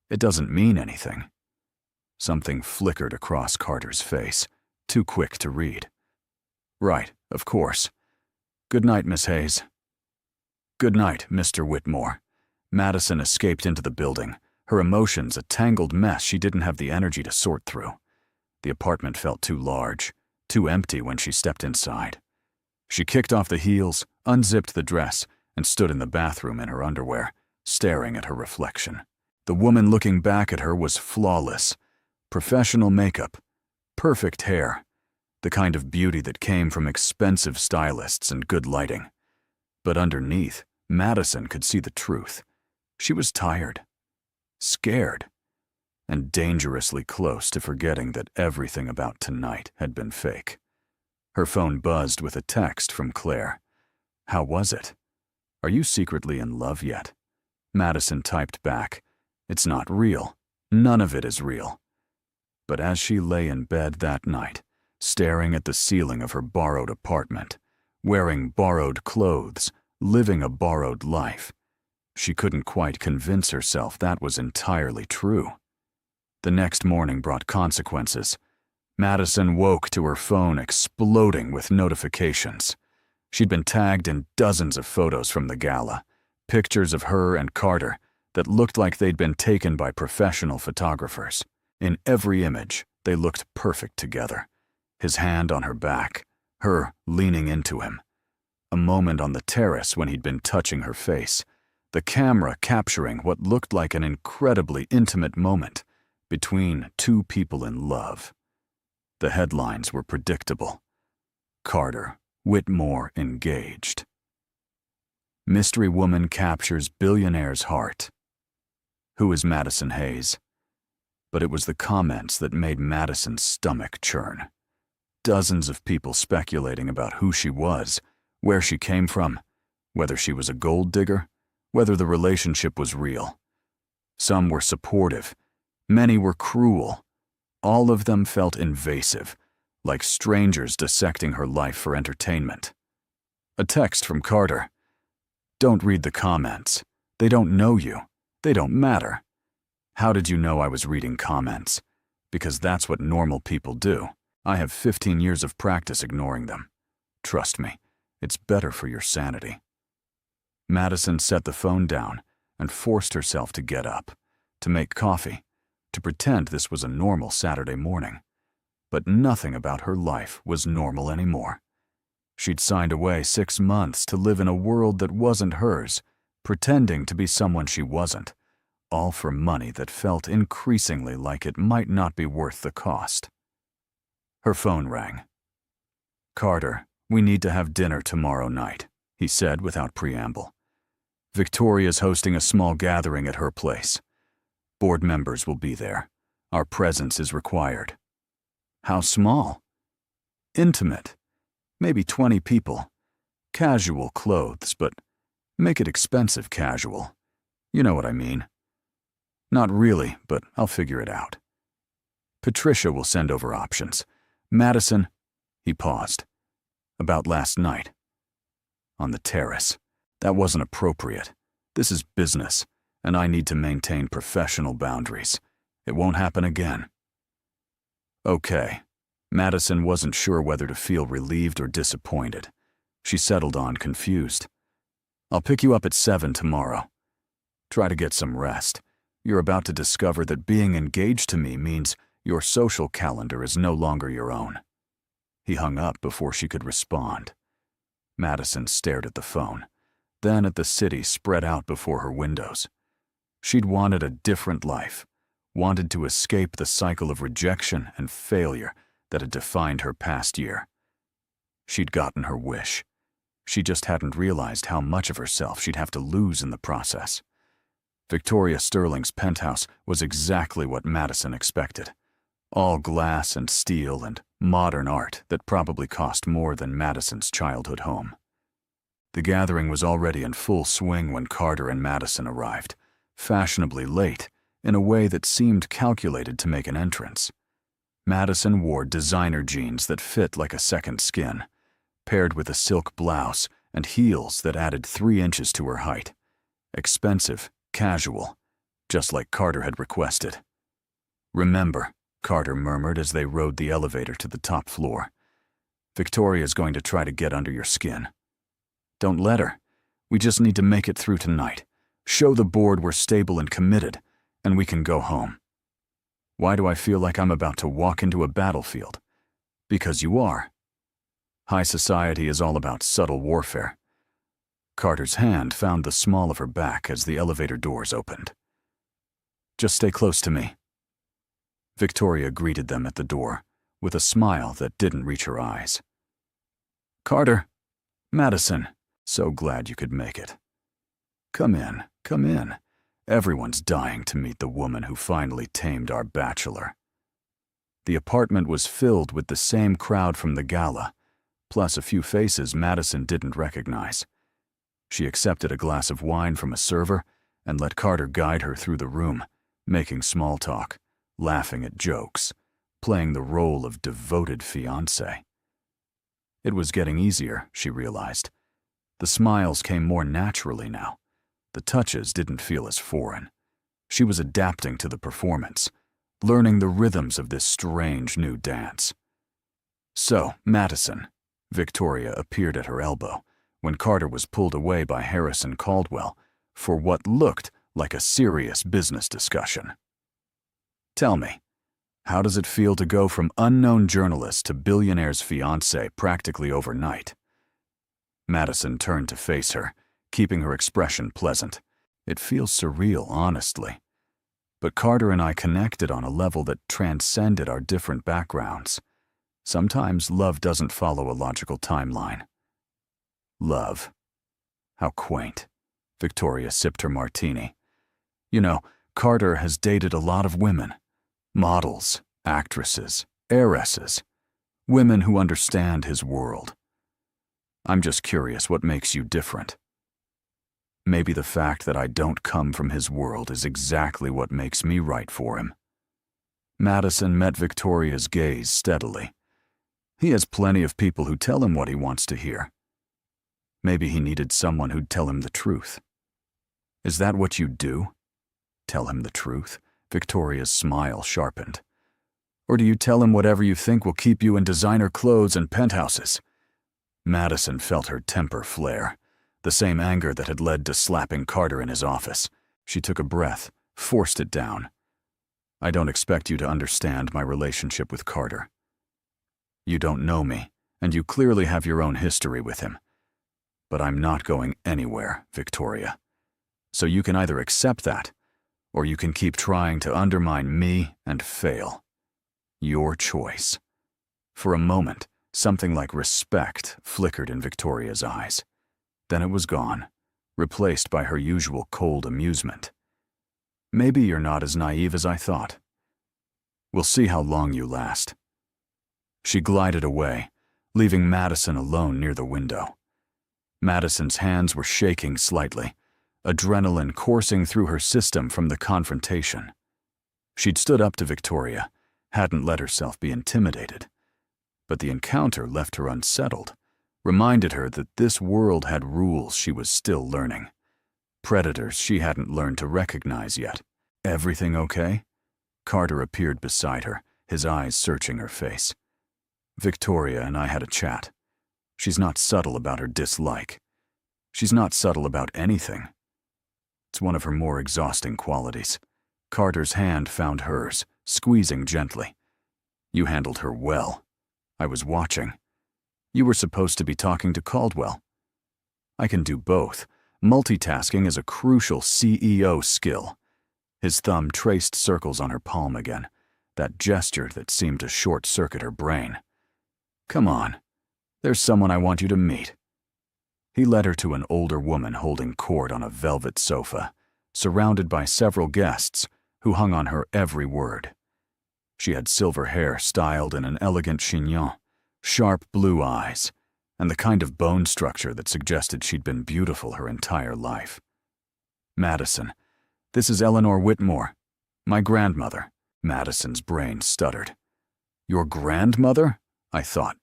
It doesn't mean anything." Something flickered across Carter's face, too quick to read. "Right, of course. Good night, Miss Hayes." "Good night, Mr. Whitmore." Madison escaped into the building, her emotions a tangled mess she didn't have the energy to sort through. The apartment felt too large, too empty when she stepped inside. She kicked off the heels, unzipped the dress, and stood in the bathroom in her underwear, staring at her reflection. The woman looking back at her was flawless. Professional makeup, perfect hair, the kind of beauty that came from expensive stylists and good lighting. But underneath, Madison could see the truth. She was tired, scared, and dangerously close to forgetting that everything about tonight had been fake. Her phone buzzed with a text from Claire. "How was it? Are you secretly in love yet?" Madison typed back, "It's not real. None of it is real." But as she lay in bed that night, staring at the ceiling of her borrowed apartment, wearing borrowed clothes, living a borrowed life, she couldn't quite convince herself that was entirely true. The next morning brought consequences. Madison woke to her phone exploding with notifications. She'd been tagged in dozens of photos from the gala, pictures of her and Carter that looked like they'd been taken by professional photographers. In every image, they looked perfect together. His hand on her back, her leaning into him. A moment on the terrace when he'd been touching her face, the camera capturing what looked like an incredibly intimate moment between two people in love. The headlines were predictable. Carter, Whitmore engaged. Mystery woman captures billionaire's heart. Who is Madison Hayes? But it was the comments that made Madison's stomach churn. Dozens of people speculating about who she was, where she came from, whether she was a gold digger, whether the relationship was real. Some were supportive. Many were cruel. All of them felt invasive, like strangers dissecting her life for entertainment. A text from Carter. "Don't read the comments. They don't know you. They don't matter." How did you know I was reading comments? Because that's what normal people do. I have 15 years of practice ignoring them. Trust me, it's better for your sanity. Madison set the phone down and forced herself to get up, to make coffee, to pretend this was a normal Saturday morning. But nothing about her life was normal anymore. She'd signed away 6 months to live in a world that wasn't hers, pretending to be someone she wasn't, all for money that felt increasingly like it might not be worth the cost. Her phone rang. "Carter, we need to have dinner tomorrow night," he said without preamble. "Victoria's hosting a small gathering at her place. Board members will be there. Our presence is required." "How small?" "Intimate. Maybe 20 people. Casual clothes, but make it expensive casual. You know what I mean." "Not really, but I'll figure it out. Patricia will send over options. Madison," he paused. "About last night. On the terrace. That wasn't appropriate. This is business, and I need to maintain professional boundaries. It won't happen again." Okay. Madison wasn't sure whether to feel relieved or disappointed. She settled on, confused. "I'll pick you up at 7 tomorrow. Try to get some rest. You're about to discover that being engaged to me means your social calendar is no longer your own." He hung up before she could respond. Madison stared at the phone, then at the city spread out before her windows. She'd wanted a different life, wanted to escape the cycle of rejection and failure that had defined her past year. She'd gotten her wish. She just hadn't realized how much of herself she'd have to lose in the process. Victoria Sterling's penthouse was exactly what Madison expected. All glass and steel and modern art that probably cost more than Madison's childhood home. The gathering was already in full swing when Carter and Madison arrived, fashionably late, in a way that seemed calculated to make an entrance. Madison wore designer jeans that fit like a second skin, paired with a silk blouse and heels that added 3 inches to her height. Expensive, casual, just like Carter had requested. "Remember," Carter murmured as they rode the elevator to the top floor, "Victoria's going to try to get under your skin. Don't let her. We just need to make it through tonight. Show the board we're stable and committed, and we can go home." Why do I feel like I'm about to walk into a battlefield? Because you are. High society is all about subtle warfare. Carter's hand found the small of her back as the elevator doors opened. Just stay close to me." Victoria greeted them at the door, with a smile that didn't reach her eyes. "Carter, Madison, so glad you could make it. Come in, come in. Everyone's dying to meet the woman who finally tamed our bachelor." The apartment was filled with the same crowd from the gala, plus a few faces Madison didn't recognize. She accepted a glass of wine from a server and let Carter guide her through the room, making small talk, laughing at jokes, playing the role of devoted fiancé. It was getting easier, she realized. The smiles came more naturally now. The touches didn't feel as foreign. She was adapting to the performance, learning the rhythms of this strange new dance. "So, Madison," Victoria appeared at her elbow when Carter was pulled away by Harrison Caldwell for what looked like a serious business discussion. "Tell me, how does it feel to go from unknown journalist to Billionaire's fiancé practically overnight?" Madison turned to face her, keeping her expression pleasant. "It feels surreal, honestly. But Carter and I connected on a level that transcended our different backgrounds. Sometimes love doesn't follow a logical timeline." "Love. How quaint." Victoria sipped her martini. "You know, Carter has dated a lot of women. Models, actresses, heiresses. Women who understand his world. I'm just curious what makes you different. Maybe the fact that I don't come from his world is exactly what makes me right for him." Madison met Victoria's gaze steadily. He has plenty of people who tell him what he wants to hear. Maybe he needed someone who'd tell him the truth. "Is that what you do? Tell him the truth?" Victoria's smile sharpened. "Or do you tell him whatever you think will keep you in designer clothes and penthouses?" Madison felt her temper flare, the same anger that had led to slapping Carter in his office. She took a breath, forced it down. "I don't expect you to understand my relationship with Carter. You don't know me, and you clearly have your own history with him. But I'm not going anywhere, Victoria. So you can either accept that, or you can keep trying to undermine me and fail. Your choice." For a moment, something like respect flickered in Victoria's eyes. Then it was gone, replaced by her usual cold amusement. "Maybe you're not as naive as I thought. We'll see how long you last." She glided away, leaving Madison alone near the window. Madison's hands were shaking slightly, adrenaline coursing through her system from the confrontation. She'd stood up to Victoria, hadn't let herself be intimidated. But the encounter left her unsettled, reminded her that this world had rules she was still learning. Predators she hadn't learned to recognize yet. "Everything okay?" Carter appeared beside her, his eyes searching her face. "Victoria and I had a chat. She's not subtle about her dislike. She's not subtle about anything. It's one of her more exhausting qualities." Carter's hand found hers, squeezing gently. "You handled her well. I was watching. You were supposed to be talking to Caldwell. I can do both. Multitasking is a crucial CEO skill." His thumb traced circles on her palm again, that gesture that seemed to short-circuit her brain. "Come on. There's someone I want you to meet." He led her to an older woman holding court on a velvet sofa, surrounded by several guests who hung on her every word. She had silver hair styled in an elegant chignon, sharp blue eyes, and the kind of bone structure that suggested she'd been beautiful her entire life. "Madison, this is Eleanor Whitmore, my grandmother." Madison's brain stuttered. "Your grandmother?" I thought.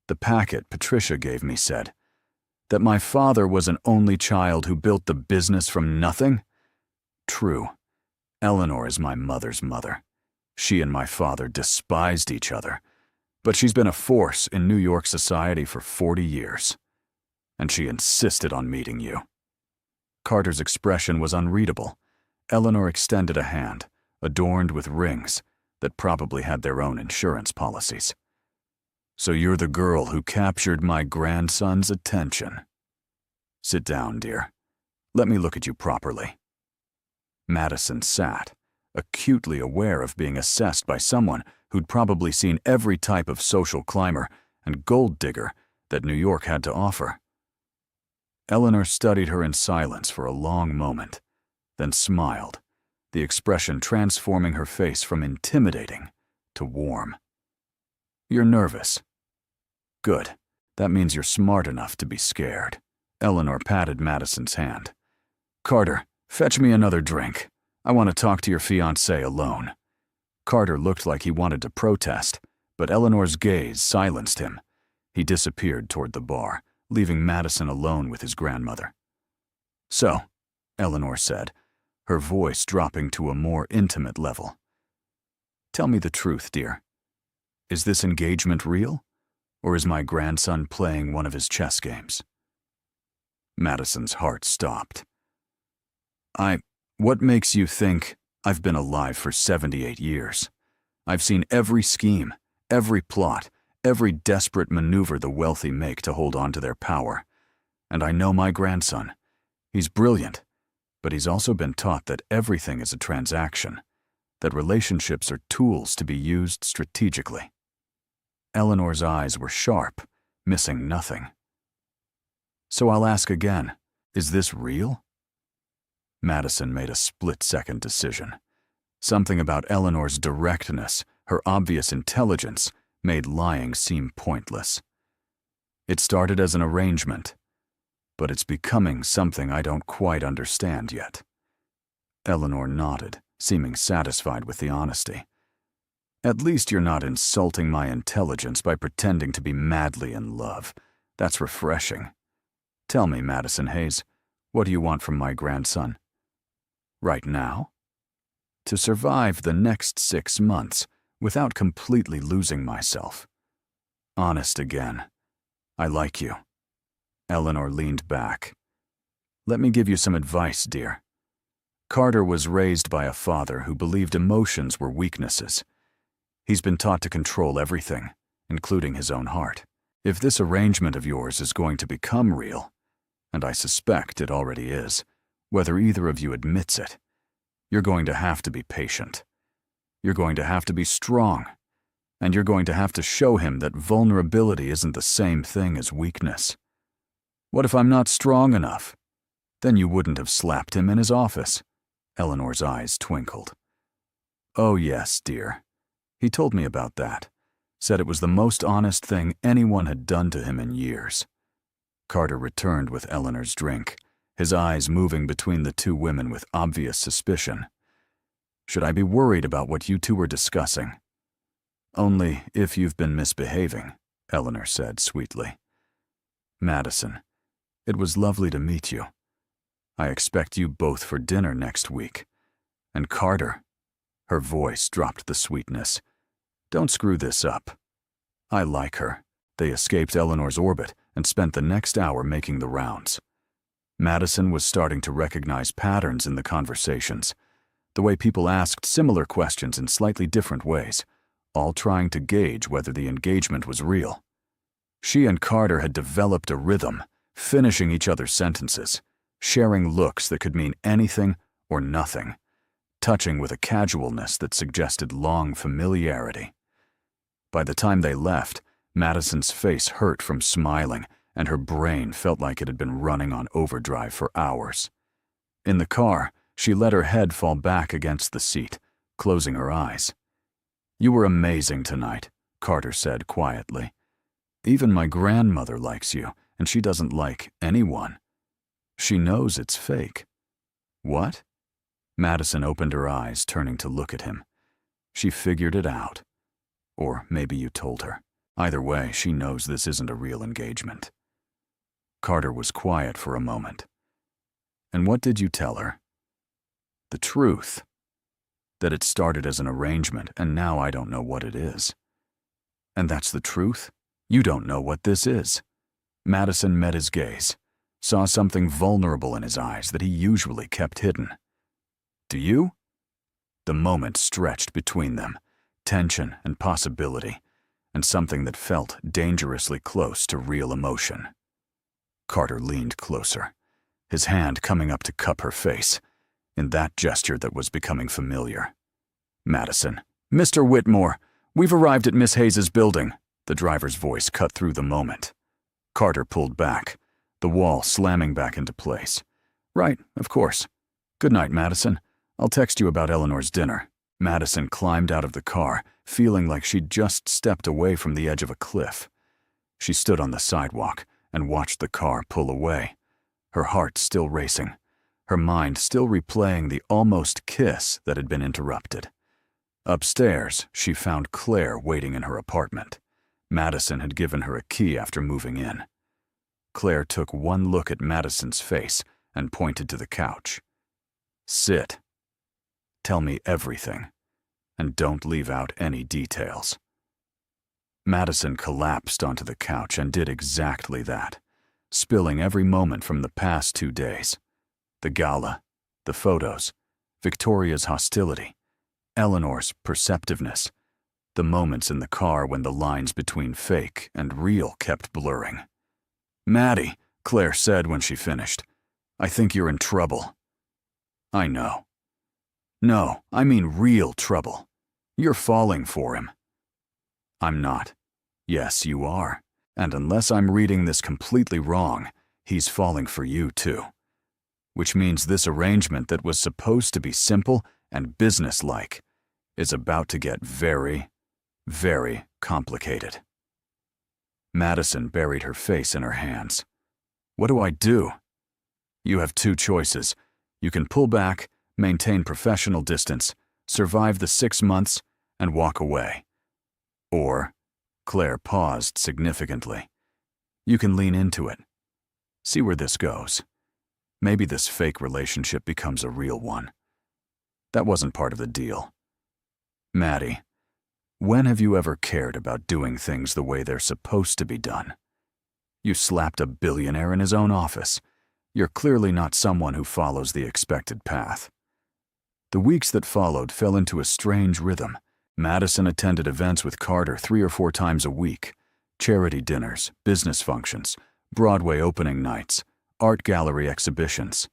The packet Patricia gave me said that my father was an only child who built the business from nothing. True. Eleanor is my mother's mother. She and my father despised each other, but she's been a force in New York society for 40 years. And she insisted on meeting you." Carter's expression was unreadable. Eleanor extended a hand, adorned with rings, that probably had their own insurance policies. "So you're the girl who captured my grandson's attention. Sit down, dear. Let me look at you properly." Madison sat, acutely aware of being assessed by someone who'd probably seen every type of social climber and gold digger that New York had to offer. Eleanor studied her in silence for a long moment, then smiled, the expression transforming her face from intimidating to warm. "You're nervous. Good. That means you're smart enough to be scared." Eleanor patted Madison's hand. "Carter, fetch me another drink. I want to talk to your fiancé alone." Carter looked like he wanted to protest, but Eleanor's gaze silenced him. He disappeared toward the bar, leaving Madison alone with his grandmother. "So," Eleanor said, her voice dropping to a more intimate level. "Tell me the truth, dear. Is this engagement real, or is my grandson playing one of his chess games?" Madison's heart stopped. What makes you think I've been alive for 78 years? I've seen every scheme, every plot, every desperate maneuver the wealthy make to hold on to their power. And I know my grandson. He's brilliant, but he's also been taught that everything is a transaction, that relationships are tools to be used strategically. Eleanor's eyes were sharp, missing nothing. "So I'll ask again, is this real?" Madison made a split-second decision. Something about Eleanor's directness, her obvious intelligence, made lying seem pointless. "It started as an arrangement, but it's becoming something I don't quite understand yet." Eleanor nodded, seeming satisfied with the honesty. "At least you're not insulting my intelligence by pretending to be madly in love. That's refreshing. Tell me, Madison Hayes, what do you want from my grandson?" "Right now?" "To survive the next 6 months without completely losing myself." Honest again. "I like you." Eleanor leaned back. "Let me give you some advice, dear. Carter was raised by a father who believed emotions were weaknesses. He's been taught to control everything, including his own heart. If this arrangement of yours is going to become real, and I suspect it already is, whether either of you admits it, you're going to have to be patient. You're going to have to be strong, and you're going to have to show him that vulnerability isn't the same thing as weakness. What if I'm not strong enough? Then you wouldn't have slapped him in his office." Eleanor's eyes twinkled. "Oh yes, dear. He told me about that. Said it was the most honest thing anyone had done to him in years." Carter returned with Eleanor's drink, his eyes moving between the two women with obvious suspicion. "Should I be worried about what you two were discussing?" "Only if you've been misbehaving," Eleanor said sweetly. "Madison, it was lovely to meet you. I expect you both for dinner next week. And Carter," her voice dropped the sweetness, "don't screw this up. I like her." They escaped Eleanor's orbit and spent the next hour making the rounds. Madison was starting to recognize patterns in the conversations, the way people asked similar questions in slightly different ways, all trying to gauge whether the engagement was real. She and Carter had developed a rhythm, finishing each other's sentences, sharing looks that could mean anything or nothing, touching with a casualness that suggested long familiarity. By the time they left, Madison's face hurt from smiling, and her brain felt like it had been running on overdrive for hours. In the car, she let her head fall back against the seat, closing her eyes. "You were amazing tonight," Carter said quietly. "Even my grandmother likes you, and she doesn't like anyone. She knows it's fake." "What?" Madison opened her eyes, turning to look at him. "She figured it out. Or maybe you told her. Either way, she knows this isn't a real engagement." Carter was quiet for a moment. "And what did you tell her?" "The truth. That it started as an arrangement, and now I don't know what it is." "And that's the truth? You don't know what this is?" Madison met his gaze, saw something vulnerable in his eyes that he usually kept hidden. "Do you?" The moment stretched between them, tension and possibility, and something that felt dangerously close to real emotion. Carter leaned closer, his hand coming up to cup her face, in that gesture that was becoming familiar. Madison. Mr. Whitmore, we've arrived at Miss Hayes's building. The driver's voice cut through the moment. Carter pulled back, the wall slamming back into place. Right, of course. Good night, Madison. I'll text you about Eleanor's dinner. Madison climbed out of the car, feeling like she'd just stepped away from the edge of a cliff. She stood on the sidewalk and watched the car pull away, her heart still racing, her mind still replaying the almost kiss that had been interrupted. Upstairs, she found Claire waiting in her apartment. Madison had given her a key after moving in. Claire took one look at Madison's face and pointed to the couch. Sit. Tell me everything, and don't leave out any details. Madison collapsed onto the couch and did exactly that, spilling every moment from the past 2 days. The gala, the photos, Victoria's hostility, Eleanor's perceptiveness, the moments in the car when the lines between fake and real kept blurring. Maddie, Claire said when she finished, I think you're in trouble. I know. No, I mean real trouble. You're falling for him. I'm not. Yes, you are. And unless I'm reading this completely wrong, he's falling for you too. Which means this arrangement that was supposed to be simple and businesslike is about to get very, very complicated. Madison buried her face in her hands. What do I do? You have 2 choices. You can pull back, maintain professional distance, survive the 6 months, and walk away. Or, Claire paused significantly, you can lean into it. See where this goes. Maybe this fake relationship becomes a real one. That wasn't part of the deal. Maddie, when have you ever cared about doing things the way they're supposed to be done? You slapped a billionaire in his own office. You're clearly not someone who follows the expected path. The weeks that followed fell into a strange rhythm. Madison attended events with Carter 3 or 4 times a week. Charity dinners, business functions, Broadway opening nights, art gallery exhibitions.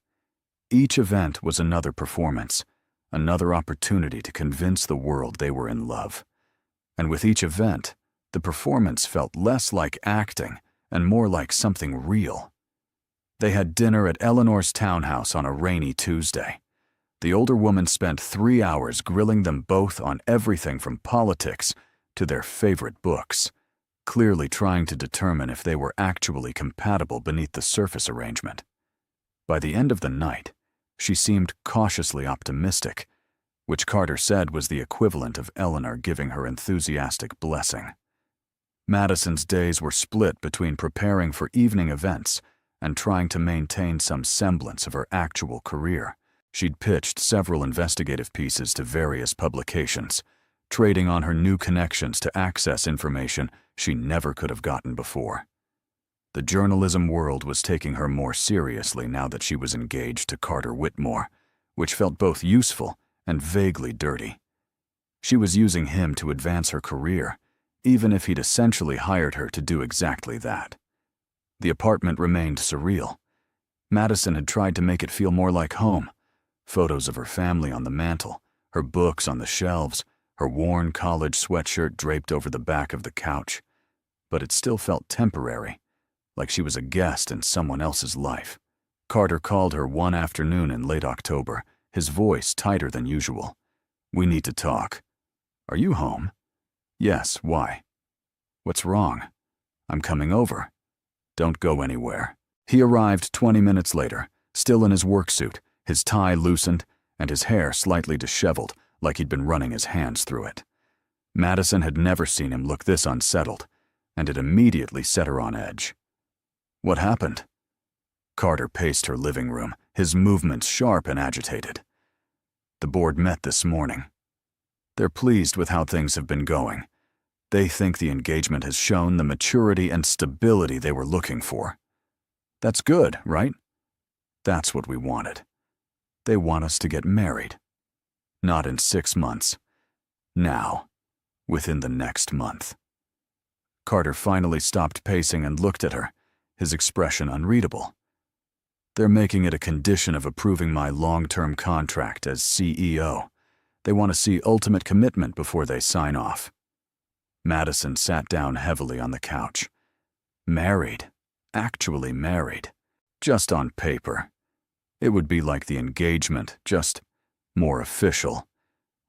Each event was another performance, another opportunity to convince the world they were in love. And with each event, the performance felt less like acting and more like something real. They had dinner at Eleanor's townhouse on a rainy Tuesday. The older woman spent 3 hours grilling them both on everything from politics to their favorite books, clearly trying to determine if they were actually compatible beneath the surface arrangement. By the end of the night, she seemed cautiously optimistic, which Carter said was the equivalent of Eleanor giving her enthusiastic blessing. Madison's days were split between preparing for evening events and trying to maintain some semblance of her actual career. She'd pitched several investigative pieces to various publications, trading on her new connections to access information she never could have gotten before. The journalism world was taking her more seriously now that she was engaged to Carter Whitmore, which felt both useful and vaguely dirty. She was using him to advance her career, even if he'd essentially hired her to do exactly that. The apartment remained surreal. Madison had tried to make it feel more like home. Photos of her family on the mantel, her books on the shelves, her worn college sweatshirt draped over the back of the couch. But it still felt temporary, like she was a guest in someone else's life. Carter called her one afternoon in late October, his voice tighter than usual. We need to talk. Are you home? Yes, why? What's wrong? I'm coming over. Don't go anywhere. He arrived 20 minutes later, still in his work suit, his tie loosened, and his hair slightly disheveled, like he'd been running his hands through it. Madison had never seen him look this unsettled, and it immediately set her on edge. What happened? Carter paced her living room, his movements sharp and agitated. The board met this morning. They're pleased with how things have been going. They think the engagement has shown the maturity and stability they were looking for. That's good, right? That's what we wanted. They want us to get married. Not in 6 months. Now, within the next month. Carter finally stopped pacing and looked at her, his expression unreadable. They're making it a condition of approving my long-term contract as CEO. They want to see ultimate commitment before they sign off. Madison sat down heavily on the couch. Married. Actually married. Just on paper. It would be like the engagement, just more official.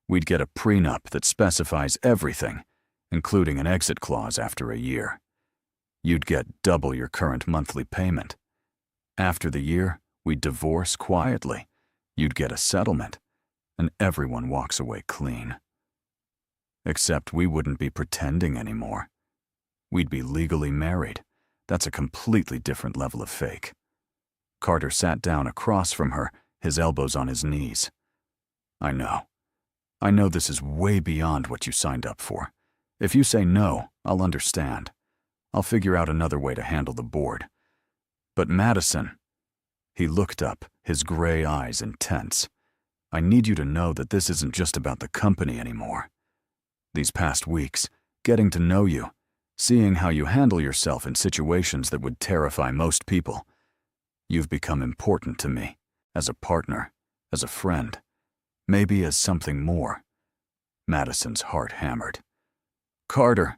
We'd get a prenup that specifies everything, including an exit clause after a year. You'd get double your current monthly payment. After the year, we'd divorce quietly. You'd get a settlement, and everyone walks away clean. Except we wouldn't be pretending anymore. We'd be legally married. That's a completely different level of fake. Carter sat down across from her, his elbows on his knees. I know this is way beyond what you signed up for. If you say no, I'll understand. I'll figure out another way to handle the board. But Madison, he looked up, his gray eyes intense. I need you to know that this isn't just about the company anymore. These past weeks, getting to know you, seeing how you handle yourself in situations that would terrify most people, you've become important to me, as a partner, as a friend, maybe as something more. Madison's heart hammered. Carter,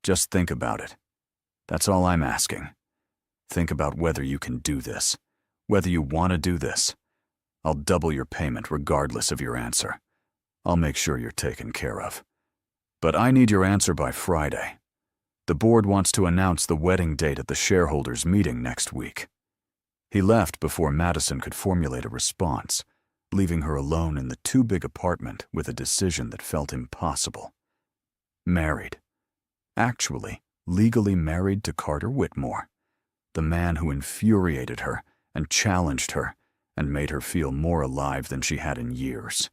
just think about it. That's all I'm asking. Think about whether you can do this, whether you want to do this. I'll double your payment regardless of your answer. I'll make sure you're taken care of. But I need your answer by Friday. The board wants to announce the wedding date at the shareholders' meeting next week. He left before Madison could formulate a response, leaving her alone in the too big apartment with a decision that felt impossible. Married. Actually, legally married to Carter Whitmore, the man who infuriated her and challenged her and made her feel more alive than she had in years.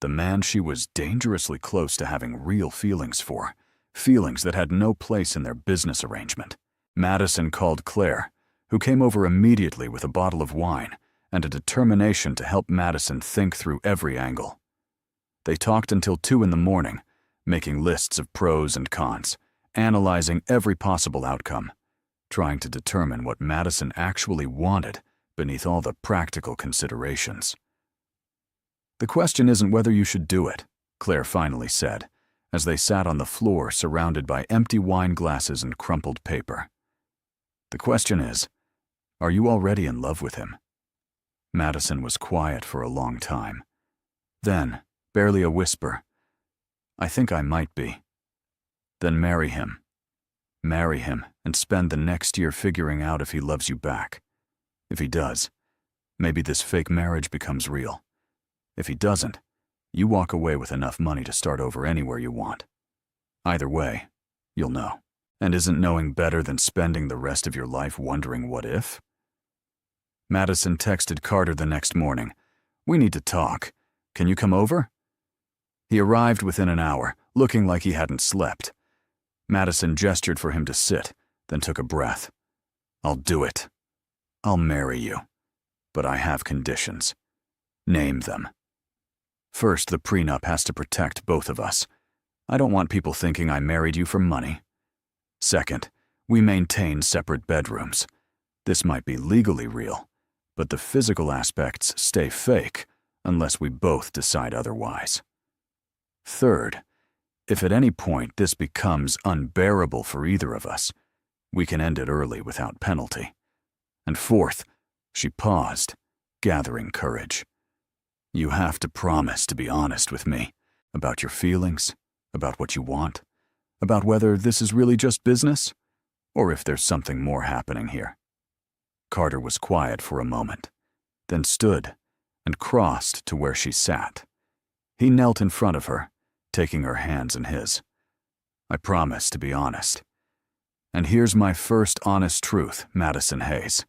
The man she was dangerously close to having real feelings for, feelings that had no place in their business arrangement. Madison called Claire, who came over immediately with a bottle of wine and a determination to help Madison think through every angle. They talked until 2 in the morning, making lists of pros and cons, analyzing every possible outcome, trying to determine what Madison actually wanted beneath all the practical considerations. The question isn't whether you should do it, Claire finally said, as they sat on the floor surrounded by empty wine glasses and crumpled paper. The question is, are you already in love with him? Madison was quiet for a long time. Then, barely a whisper, I think I might be. Then marry him. Marry him and spend the next year figuring out if he loves you back. If he does, maybe this fake marriage becomes real. If he doesn't, you walk away with enough money to start over anywhere you want. Either way, you'll know. And isn't knowing better than spending the rest of your life wondering what if? Madison texted Carter the next morning. We need to talk. Can you come over? He arrived within an hour, looking like he hadn't slept. Madison gestured for him to sit, then took a breath. I'll do it. I'll marry you. But I have conditions. Name them. First, the prenup has to protect both of us. I don't want people thinking I married you for money. Second, we maintain separate bedrooms. This might be legally real, but the physical aspects stay fake unless we both decide otherwise. Third, if at any point this becomes unbearable for either of us, we can end it early without penalty. And fourth, she paused, gathering courage. You have to promise to be honest with me about your feelings, about what you want, about whether this is really just business, or if there's something more happening here. Carter was quiet for a moment, then stood and crossed to where she sat. He knelt in front of her, taking her hands in his. I promise to be honest. And here's my first honest truth, Madison Hayes.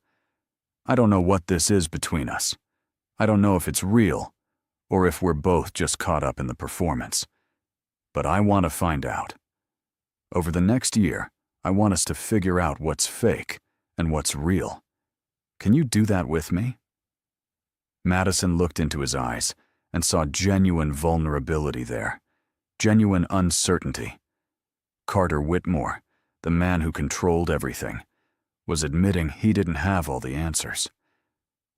I don't know what this is between us. I don't know if it's real, or if we're both just caught up in the performance. But I want to find out. Over the next year, I want us to figure out what's fake and what's real. Can you do that with me? Madison looked into his eyes and saw genuine vulnerability there, genuine uncertainty. Carter Whitmore, the man who controlled everything, was admitting he didn't have all the answers.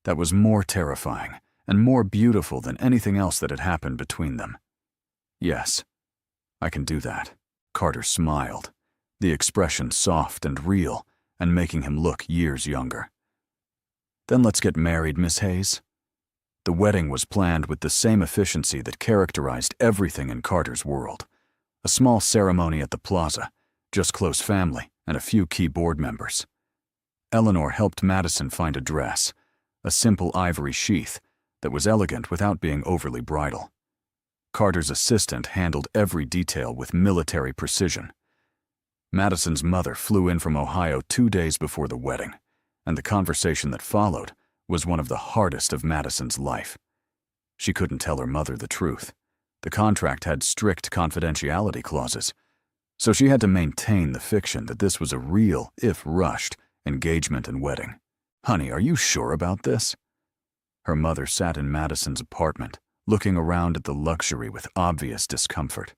That was more terrifying and more beautiful than anything else that had happened between them. Yes, I can do that. Carter smiled, the expression soft and real, and making him look years younger. Then let's get married, Miss Hayes. The wedding was planned with the same efficiency that characterized everything in Carter's world. A small ceremony at the plaza, just close family, and a few key board members. Eleanor helped Madison find a dress, a simple ivory sheath that was elegant without being overly bridal. Carter's assistant handled every detail with military precision. Madison's mother flew in from Ohio 2 days before the wedding, and the conversation that followed was one of the hardest of Madison's life. She couldn't tell her mother the truth. The contract had strict confidentiality clauses, so she had to maintain the fiction that this was a real, if rushed, engagement and wedding. Honey, are you sure about this? Her mother sat in Madison's apartment, looking around at the luxury with obvious discomfort.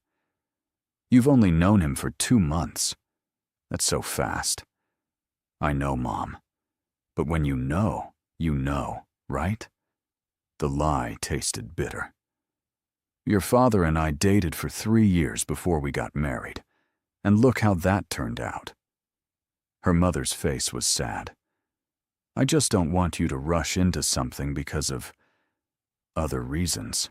You've only known him for 2 months. That's so fast. I know, Mom. But when you know, right? The lie tasted bitter. Your father and I dated for 3 years before we got married, and look how that turned out. Her mother's face was sad. I just don't want you to rush into something because of other reasons.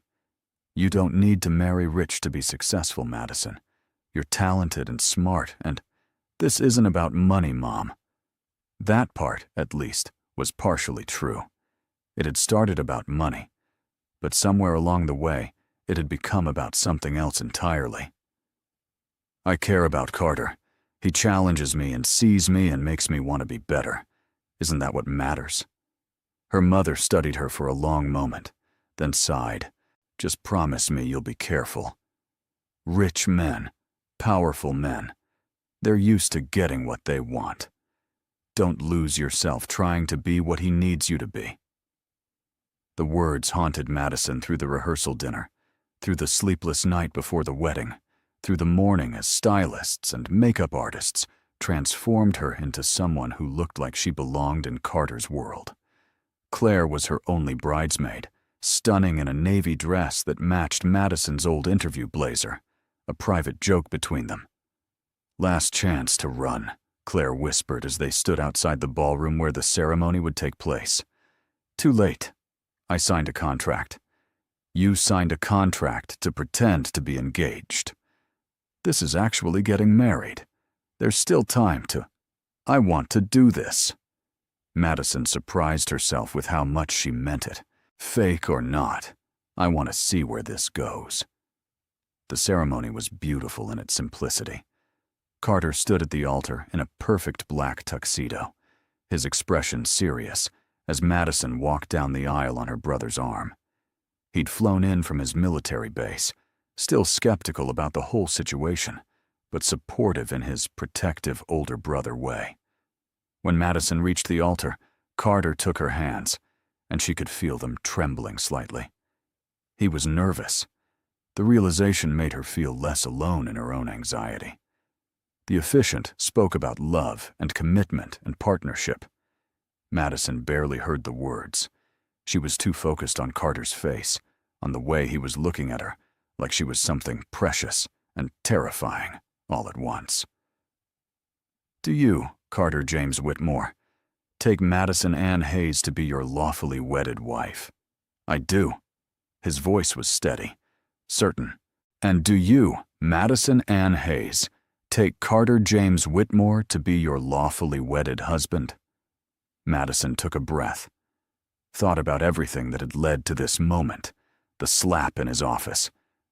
You don't need to marry rich to be successful, Madison. You're talented and smart, and this isn't about money, Mom. That part, at least, was partially true. It had started about money, but somewhere along the way, it had become about something else entirely. I care about Carter. He challenges me and sees me and makes me want to be better. Isn't that what matters? Her mother studied her for a long moment, then sighed. Just promise me you'll be careful. Rich men, powerful men, they're used to getting what they want. Don't lose yourself trying to be what he needs you to be. The words haunted Madison through the rehearsal dinner, through the sleepless night before the wedding, through the morning as stylists and makeup artists transformed her into someone who looked like she belonged in Carter's world. Claire was her only bridesmaid, stunning in a navy dress that matched Madison's old interview blazer, a private joke between them. Last chance to run, Claire whispered as they stood outside the ballroom where the ceremony would take place. Too late. I signed a contract. You signed a contract to pretend to be engaged. This is actually getting married. There's still time to... I want to do this. Madison surprised herself with how much she meant it. Fake or not, I want to see where this goes. The ceremony was beautiful in its simplicity. Carter stood at the altar in a perfect black tuxedo, his expression serious, as Madison walked down the aisle on her brother's arm. He'd flown in from his military base, still skeptical about the whole situation, but supportive in his protective older brother way. When Madison reached the altar, Carter took her hands, and she could feel them trembling slightly. He was nervous. The realization made her feel less alone in her own anxiety. The officiant spoke about love and commitment and partnership. Madison barely heard the words. She was too focused on Carter's face, on the way he was looking at her, like she was something precious and terrifying all at once. Do you, Carter James Whitmore, take Madison Ann Hayes to be your lawfully wedded wife? I do. His voice was steady, certain. And do you, Madison Ann Hayes, take Carter James Whitmore to be your lawfully wedded husband? Madison took a breath, thought about everything that had led to this moment, the slap in his office,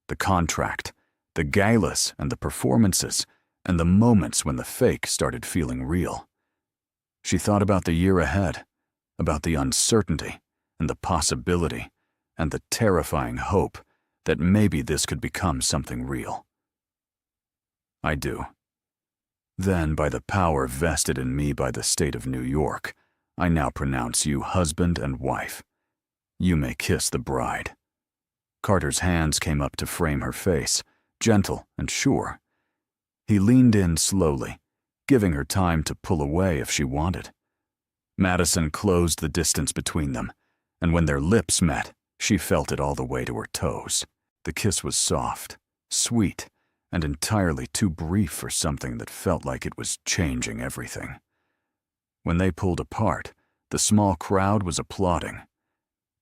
the contract, the galas and the performances, and the moments when the fake started feeling real. She thought about the year ahead, about the uncertainty and the possibility and the terrifying hope that maybe this could become something real. I do. Then, by the power vested in me by the state of New York, I now pronounce you husband and wife. You may kiss the bride. Carter's hands came up to frame her face, gentle and sure. He leaned in slowly, giving her time to pull away if she wanted. Madison closed the distance between them, and when their lips met, She felt it all the way to her toes. The kiss was soft, sweet, and entirely too brief for something that felt like it was changing everything. When they pulled apart, the small crowd was applauding.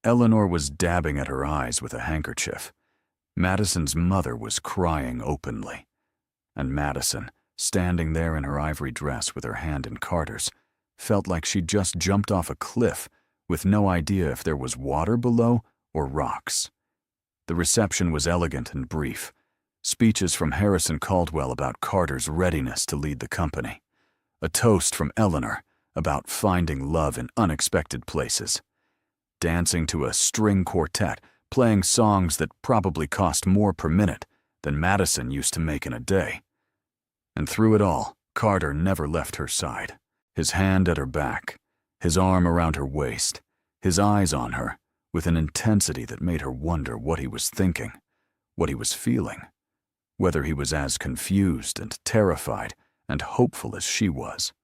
Eleanor was dabbing at her eyes with a handkerchief. Madison's mother was crying openly. And Madison, standing there in her ivory dress with her hand in Carter's, felt like she'd just jumped off a cliff with no idea if there was water below or rocks. The reception was elegant and brief. Speeches from Harrison Caldwell about Carter's readiness to lead the company. A toast from Eleanor about finding love in unexpected places. Dancing to a string quartet, playing songs that probably cost more per minute than Madison used to make in a day. And through it all, Carter never left her side. His hand at her back, his arm around her waist, his eyes on her, with an intensity that made her wonder what he was thinking, what he was feeling, whether he was as confused and terrified and hopeful as she was.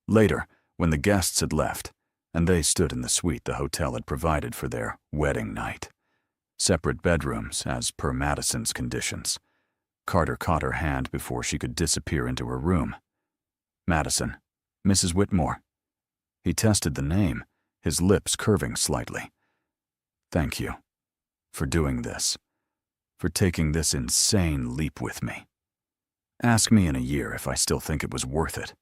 Later, when the guests had left, and they stood in the suite the hotel had provided for their wedding night, separate bedrooms as per Madison's conditions, Carter caught her hand before she could disappear into her room. "Madison, Mrs. Whitmore." He tested the name, his lips curving slightly. "Thank you for doing this, for taking this insane leap with me. Ask me in a year if I still think it was worth it.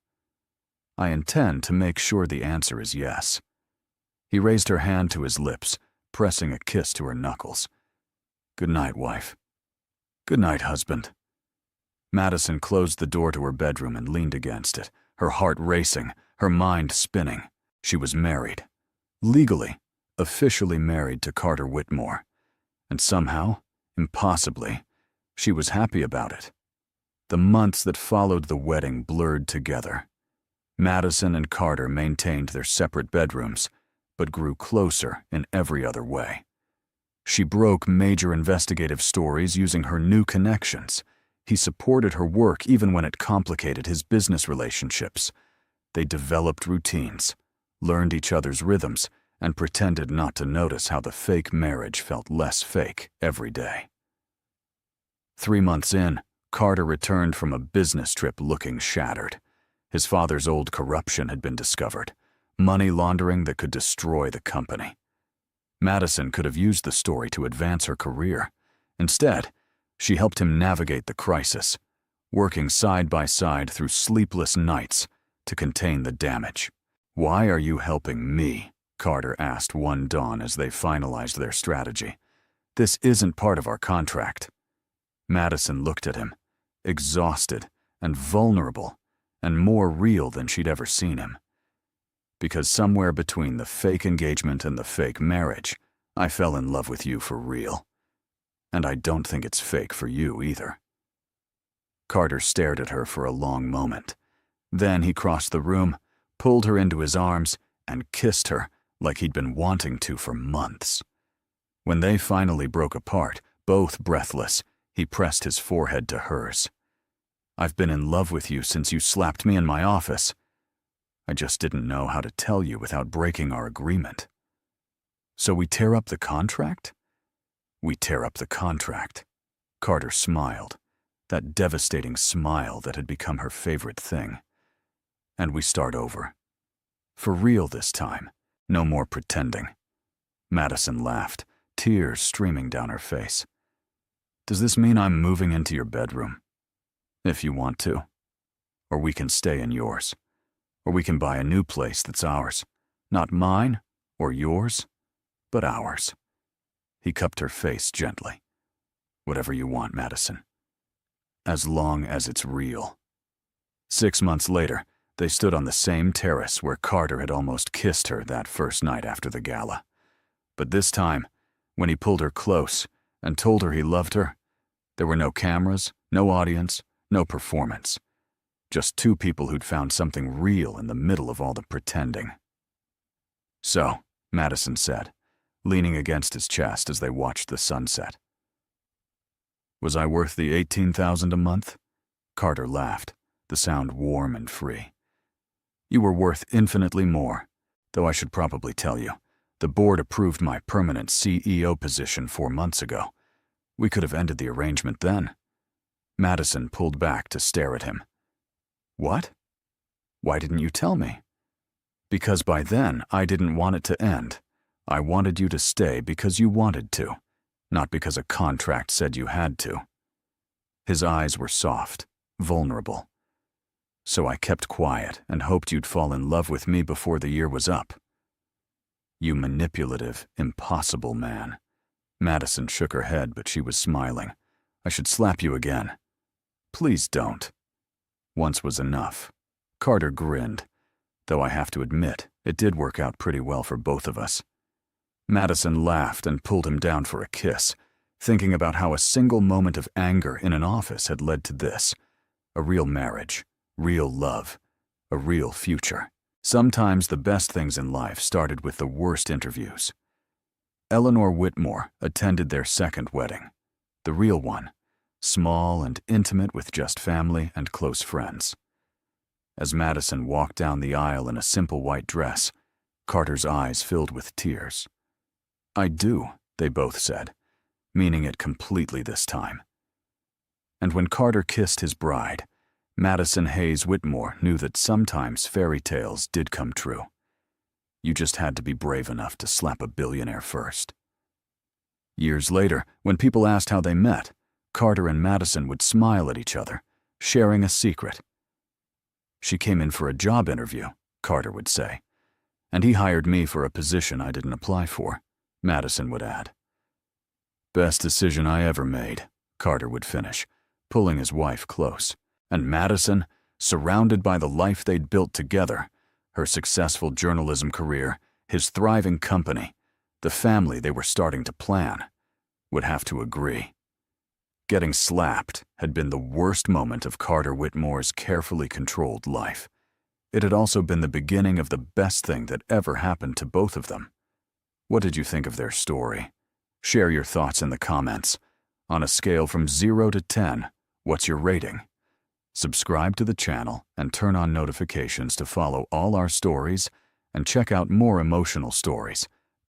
I intend to make sure the answer is yes." He raised her hand to his lips, pressing a kiss to her knuckles. "Good night, wife. Good night, husband." Madison closed the door to her bedroom and leaned against it, her heart racing, her mind spinning. She was married. Legally, officially married to Carter Whitmore. And somehow, impossibly, she was happy about it. The months that followed the wedding blurred together. Madison and Carter maintained their separate bedrooms, but grew closer in every other way. She broke major investigative stories using her new connections. He supported her work even when it complicated his business relationships. They developed routines, learned each other's rhythms, and pretended not to notice how the fake marriage felt less fake every day. 3 months in, Carter returned from a business trip looking shattered. His father's old corruption had been discovered, money laundering that could destroy the company. Madison could have used the story to advance her career. Instead, she helped him navigate the crisis, working side by side through sleepless nights to contain the damage. "Why are you helping me?" Carter asked one dawn as they finalized their strategy. "This isn't part of our contract." Madison looked at him, exhausted and vulnerable, and more real than she'd ever seen him. "Because somewhere between the fake engagement and the fake marriage, I fell in love with you for real. And I don't think it's fake for you either." Carter stared at her for a long moment. Then he crossed the room, pulled her into his arms, and kissed her like he'd been wanting to for months. When they finally broke apart, both breathless, he pressed his forehead to hers. "I've been in love with you since you slapped me in my office. I just didn't know how to tell you without breaking our agreement. So we tear up the contract?" "We tear up the contract." Carter smiled, that devastating smile that had become her favorite thing. "And we start over. For real this time, no more pretending." Madison laughed, tears streaming down her face. "Does this mean I'm moving into your bedroom? If you want to. Or we can stay in yours. Or we can buy a new place that's ours. Not mine or yours, but ours." He cupped her face gently. "Whatever you want, Madison. As long as it's real." 6 months later, they stood on the same terrace where Carter had almost kissed her that first night after the gala. But this time, when he pulled her close and told her he loved her, there were no cameras, no audience, no performance. Just two people who'd found something real in the middle of all the pretending. "So," Madison said, leaning against his chest as they watched the sunset. "Was I worth the $18,000 a month?" Carter laughed, the sound warm and free. "You were worth infinitely more, though I should probably tell you, The board approved my permanent CEO position 4 months ago. We could have ended the arrangement then. Madison pulled back to stare at him. What? Why didn't you tell me? Because by then, I didn't want it to end. I wanted you to stay because you wanted to, not because a contract said you had to. His eyes were soft, vulnerable. So I kept quiet and hoped you'd fall in love with me before the year was up. You manipulative, impossible man. Madison shook her head, but she was smiling. I should slap you again. Please don't. Once was enough. Carter grinned, though I have to admit, it did work out pretty well for both of us. Madison laughed and pulled him down for a kiss, thinking about how a single moment of anger in an office had led to this. A real marriage, real love, a real future. Sometimes the best things in life started with the worst interviews. Eleanor Whitmore attended their second wedding, the real one, small and intimate with just family and close friends. As Madison walked down the aisle in a simple white dress, Carter's eyes filled with tears. I do, they both said, meaning it completely this time. And when Carter kissed his bride, Madison Hayes Whitmore knew that sometimes fairy tales did come true. You just had to be brave enough to slap a billionaire first. Years later, when people asked how they met, Carter and Madison would smile at each other, sharing a secret. She came in for a job interview, Carter would say, and he hired me for a position I didn't apply for, Madison would add. Best decision I ever made, Carter would finish, pulling his wife close. And Madison, surrounded by the life they'd built together, her successful journalism career, his thriving company, the family they were starting to plan, would have to agree. Getting slapped had been the worst moment of Carter Whitmore's carefully controlled life. It had also been the beginning of the best thing that ever happened to both of them. What did you think of their story? Share your thoughts in the comments. On a scale from 0 to 10, what's your rating? Subscribe to the channel and turn on notifications to follow all our stories and check out more emotional stories